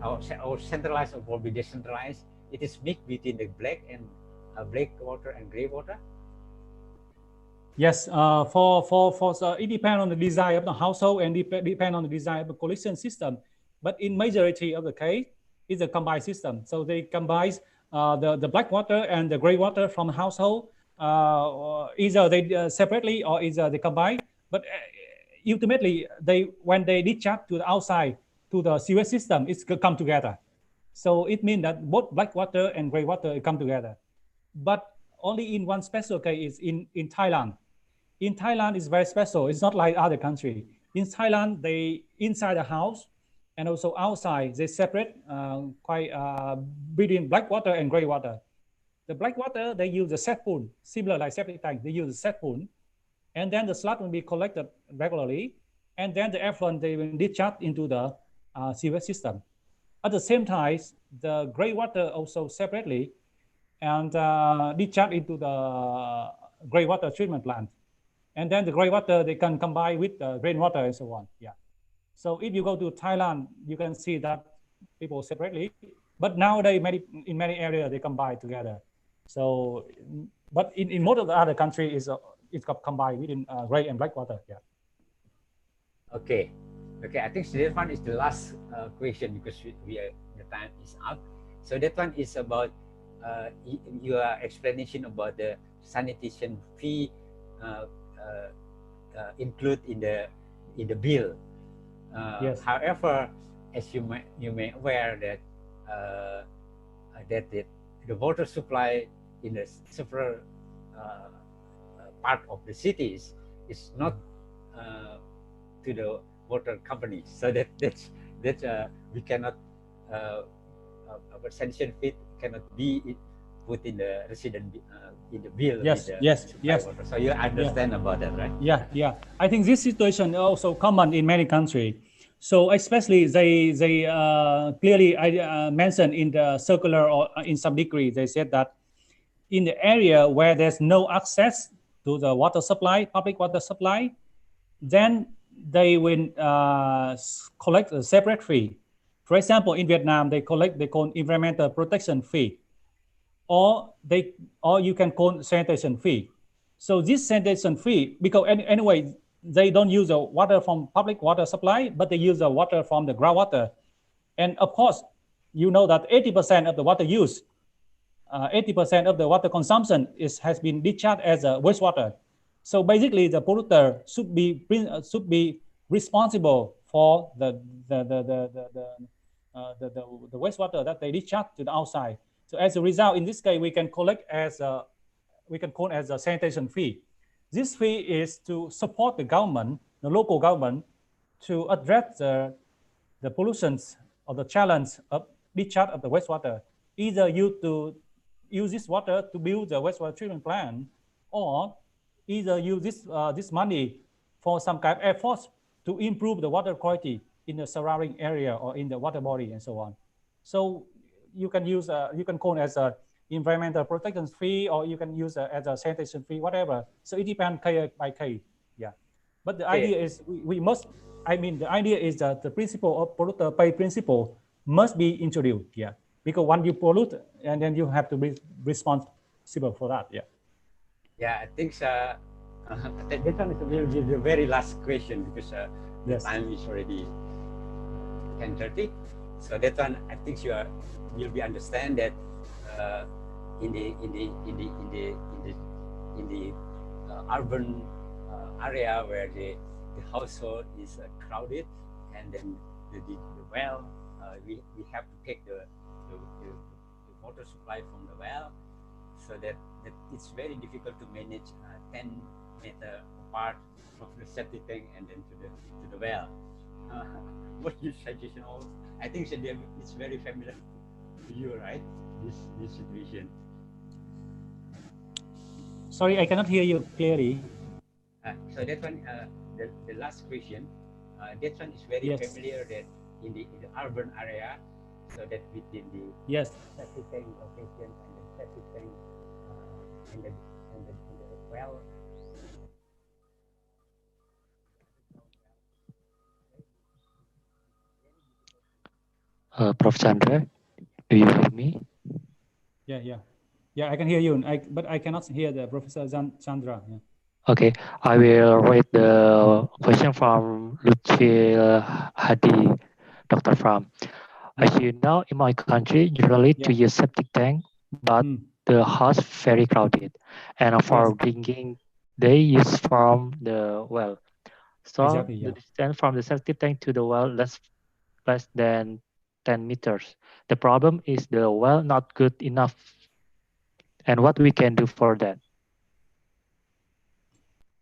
our centralized or probably decentralized, it is mixed between the black water and gray water. Yes, it depends on the design of the household and depend on the design of the collection system. But in majority of the case, it's a combined system. So they combine the black water and the gray water from the household. Either they separately or either they combine. But ultimately, when they discharge to the outside to the sewage system, it's come together. So it means that both black water and gray water come together. But only in one special case is in Thailand. In Thailand, it's very special. It's not like other country. In Thailand, they inside the house and also outside, they separate between black water and gray water. The black water, they use the set pool, similar like septic tank. They use the set pool, and then the sludge will be collected regularly, and then the effluent they will discharge into the sewage system. At the same time, the gray water also separately and discharge into the gray water treatment plant. And then the gray water, they can combine with the rainwater and so on. Yeah. So if you go to Thailand, you can see that people separately, but nowadays in many areas they combine together. So, but in most of the other countries, it's combined within gray and black water. Yeah. Okay. I think that one is the last question because the time is up. So that one is about your explanation about the sanitation fee include in the bill. Yes. However, as you may aware that the water supply in the several part of the cities is not to the water companies, so that's we cannot our sanitation fee cannot be put in the resident in the bill. Yes. Water. So you understand about that, right? Yeah. I think this situation is also common in many countries. So especially they clearly mentioned in the circular or in some degree, they said that in the area where there's no access to the water supply, public water supply, then they will collect a separate fee. For example, in Vietnam, they call environmental protection fee, or you can call sanitation fee. So this sanitation fee, because anyway, they don't use the water from public water supply, but they use the water from the groundwater. And of course, you know that 80% of the water use, 80% of the water consumption has been discharged as a wastewater. So basically, the polluter should be responsible for the wastewater that they discharge to the outside. So as a result, in this case, we can collect as we can call as a sanitation fee. This fee is to support the government, the local government, to address the pollutions or the challenge of discharge of the wastewater. Either you to use this water to build the wastewater treatment plant, or either use this money for some kind of efforts to improve the water quality in the surrounding area or in the water body and so on. So you can use you can call it as a environmental protection fee, or you can use as a sanitation fee, whatever. So it depends case by case. Yeah, but the idea is we must. I mean, the idea is that the principle of polluter pay principle must be introduced. Yeah, because when you pollute, and then you have to be responsible for that. Yeah. Yeah, I think that one will be the very last question, because the time is already 10:30. So that one, I think you'll be understand that in the urban area where the household is crowded, and then the well, we have to take the water supply from the well, so that it's very difficult to manage 10 meters apart from the septic tank and then to the well. What you suggestion? I think it's very familiar to you, right? This situation. Sorry, I cannot hear you clearly. So that one, the last question, that one is very familiar, that in the urban area, so that within the septic tank location and the septic tank and the well. Prof. Chandra, do you hear me? Yeah, I can hear you, but I cannot hear the Professor Chandra. Yeah. Okay, I will read the question from Lutfi Hadi, Dr. Pham. As you know, in my country, you relate to use septic tank, but the house very crowded, and for drinking, they use from the well. So the distance from the septic tank to the well less than 10 meters. The problem is the well not good enough, and what we can do for that.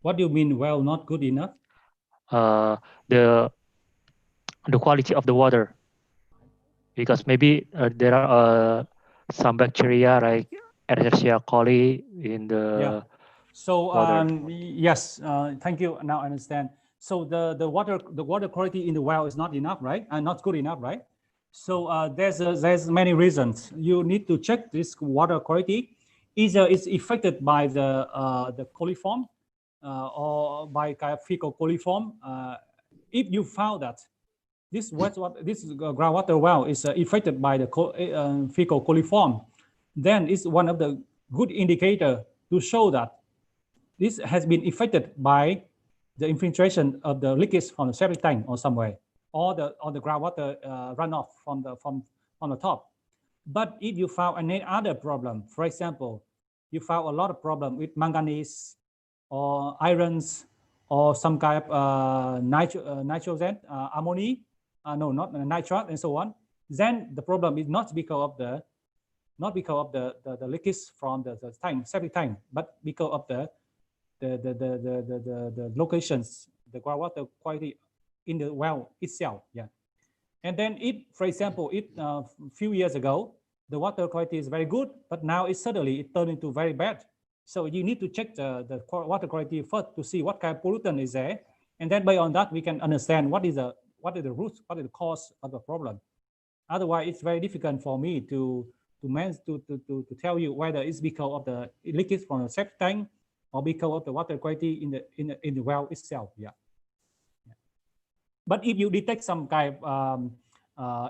What do you mean well not good enough? The quality of the water, because maybe there are some bacteria like Escherichia coli in the So water. yes, thank you. Now I understand. So the water quality in the well is not enough, right? And not good enough, right? So there's many reasons. You need to check this water quality. Either it's affected by the coliform or by kind of fecal coliform. If you found that this groundwater well is affected by the fecal coliform, then it's one of the good indicator to show that this has been affected by the infiltration of the leakage from the septic tank or somewhere, or the groundwater runoff from the top. But if you found any other problem, for example, you found a lot of problem with manganese or irons or some kind of nitrogen, ammonia, not nitrate, and so on, then the problem is not because of the leakage from the septic tank, but because of the locations, the groundwater quality in the well itself. Yeah. And then for example, a few years ago, the water quality is very good, but now it turned into very bad. So you need to check the water quality first to see what kind of pollutant is there. And then based on that, we can understand what is the root, what is the cause of the problem. Otherwise, it's very difficult for me to tell you whether it's because of the leakage from the septic tank or because of the water quality in the well itself. Yeah. But if you detect some kind of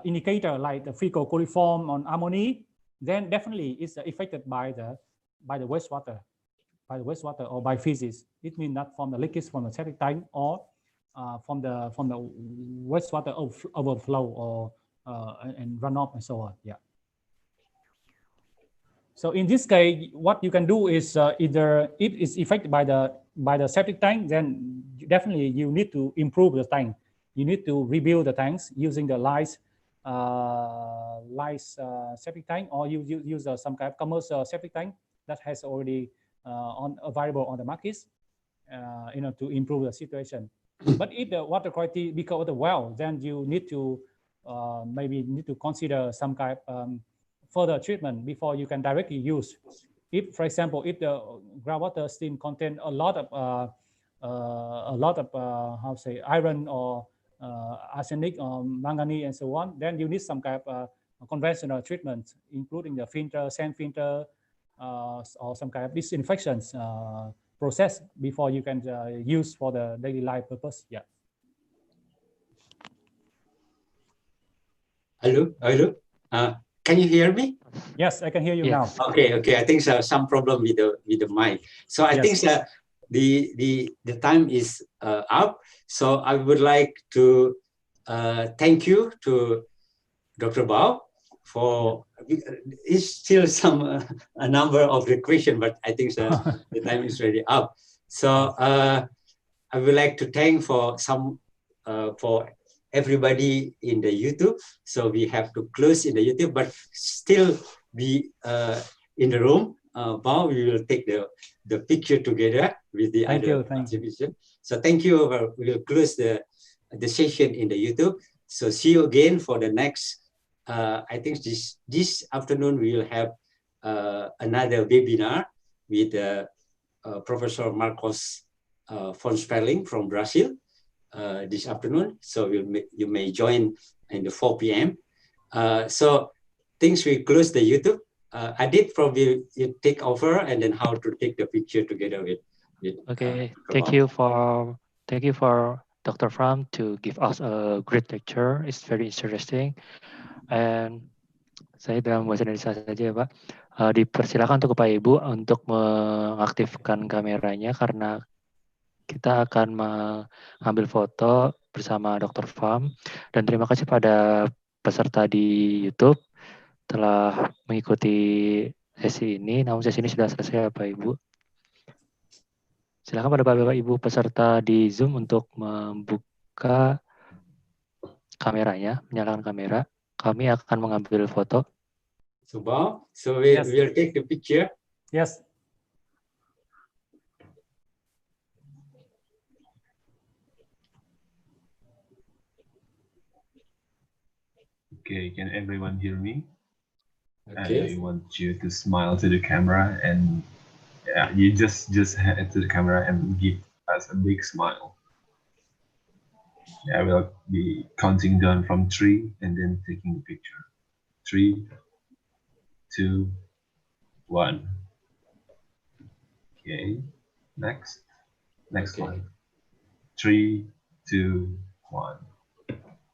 indicator like the fecal coliform or ammonia, then definitely it's affected by the wastewater, or by feces. It means that from the leakage from the septic tank or from the wastewater overflow or and runoff and so on. Yeah. So in this case, what you can do is either it is affected by the by the septic tank, then definitely you need to improve the tank. You need to rebuild the tanks using the light septic tank, or you use some kind of commercial septic tank that has already available on the markets, to improve the situation. But if the water quality because of the well, then you need to maybe need to consider some kind of further treatment before you can directly use. If, for example, if the groundwater still contain a lot of how to say iron or arsenic or manganese and so on, then you need some kind of conventional treatment, including the filter, sand filter, or some kind of disinfections process before you can use for the daily life purpose. Yeah. Hello. Can you hear me? Yes, I can hear you now. Okay. I think some problem with the mic. So I think the time is up. So I would like to thank you to Dr. Bao for. It's still a number of the question, but I think the time is already up. So I would like to thank for everybody in the YouTube. So we have to close in the YouTube, but still be in the room. Bao, we will take the picture together with the other exhibition. So thank you. We will close the session in the YouTube. So see you again for the next. I think this afternoon we will have another webinar with Professor Marcos von Sperling from Brazil. This afternoon, so you may join in the 4 p.m. So things we close the YouTube. Adit, probably you take over and then how to take the picture together with okay. Thank you for Dr. Pham to give us a great lecture. It's very interesting. And saya dalam bahasa Indonesia saja ya Pak. Dipersilakan untuk Bapak Ibu untuk mengaktifkan kameranya karena kita akan mengambil foto bersama Dr. Pham. Dan terima kasih pada peserta di YouTube telah mengikuti sesi ini. Namun sesi ini sudah selesai Bapak Ibu. Silakan pada Bapak Ibu peserta di Zoom untuk membuka kameranya, menyalakan kamera. Kami akan mengambil foto. So we'll take the picture. Yes. Okay, can everyone hear me? Okay. I want you to smile to the camera and you just head to the camera and give us a big smile. I will be counting down from 3 and then taking the picture. 3, 2, 1. Okay, next one. 3, 2, 1.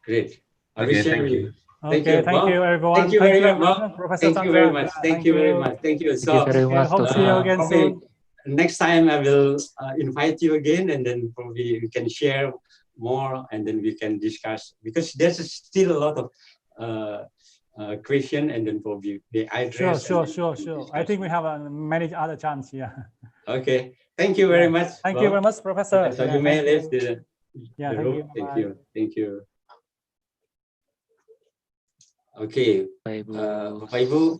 Great. Okay, thank you. Thank you, everyone. Thank you very much, Professor. Thank you very much. Thank you very much. Thank you. So, hope to see you again soon. Next time I will invite you again, and then probably we can share more, and then we can discuss because there's still a lot of question, and then probably the address. Sure. I think we have many other chance. Yeah. Okay. Thank you very much. Thank you very much, Professor. So you may leave the room. Thank you. Okay, Bapak Ibu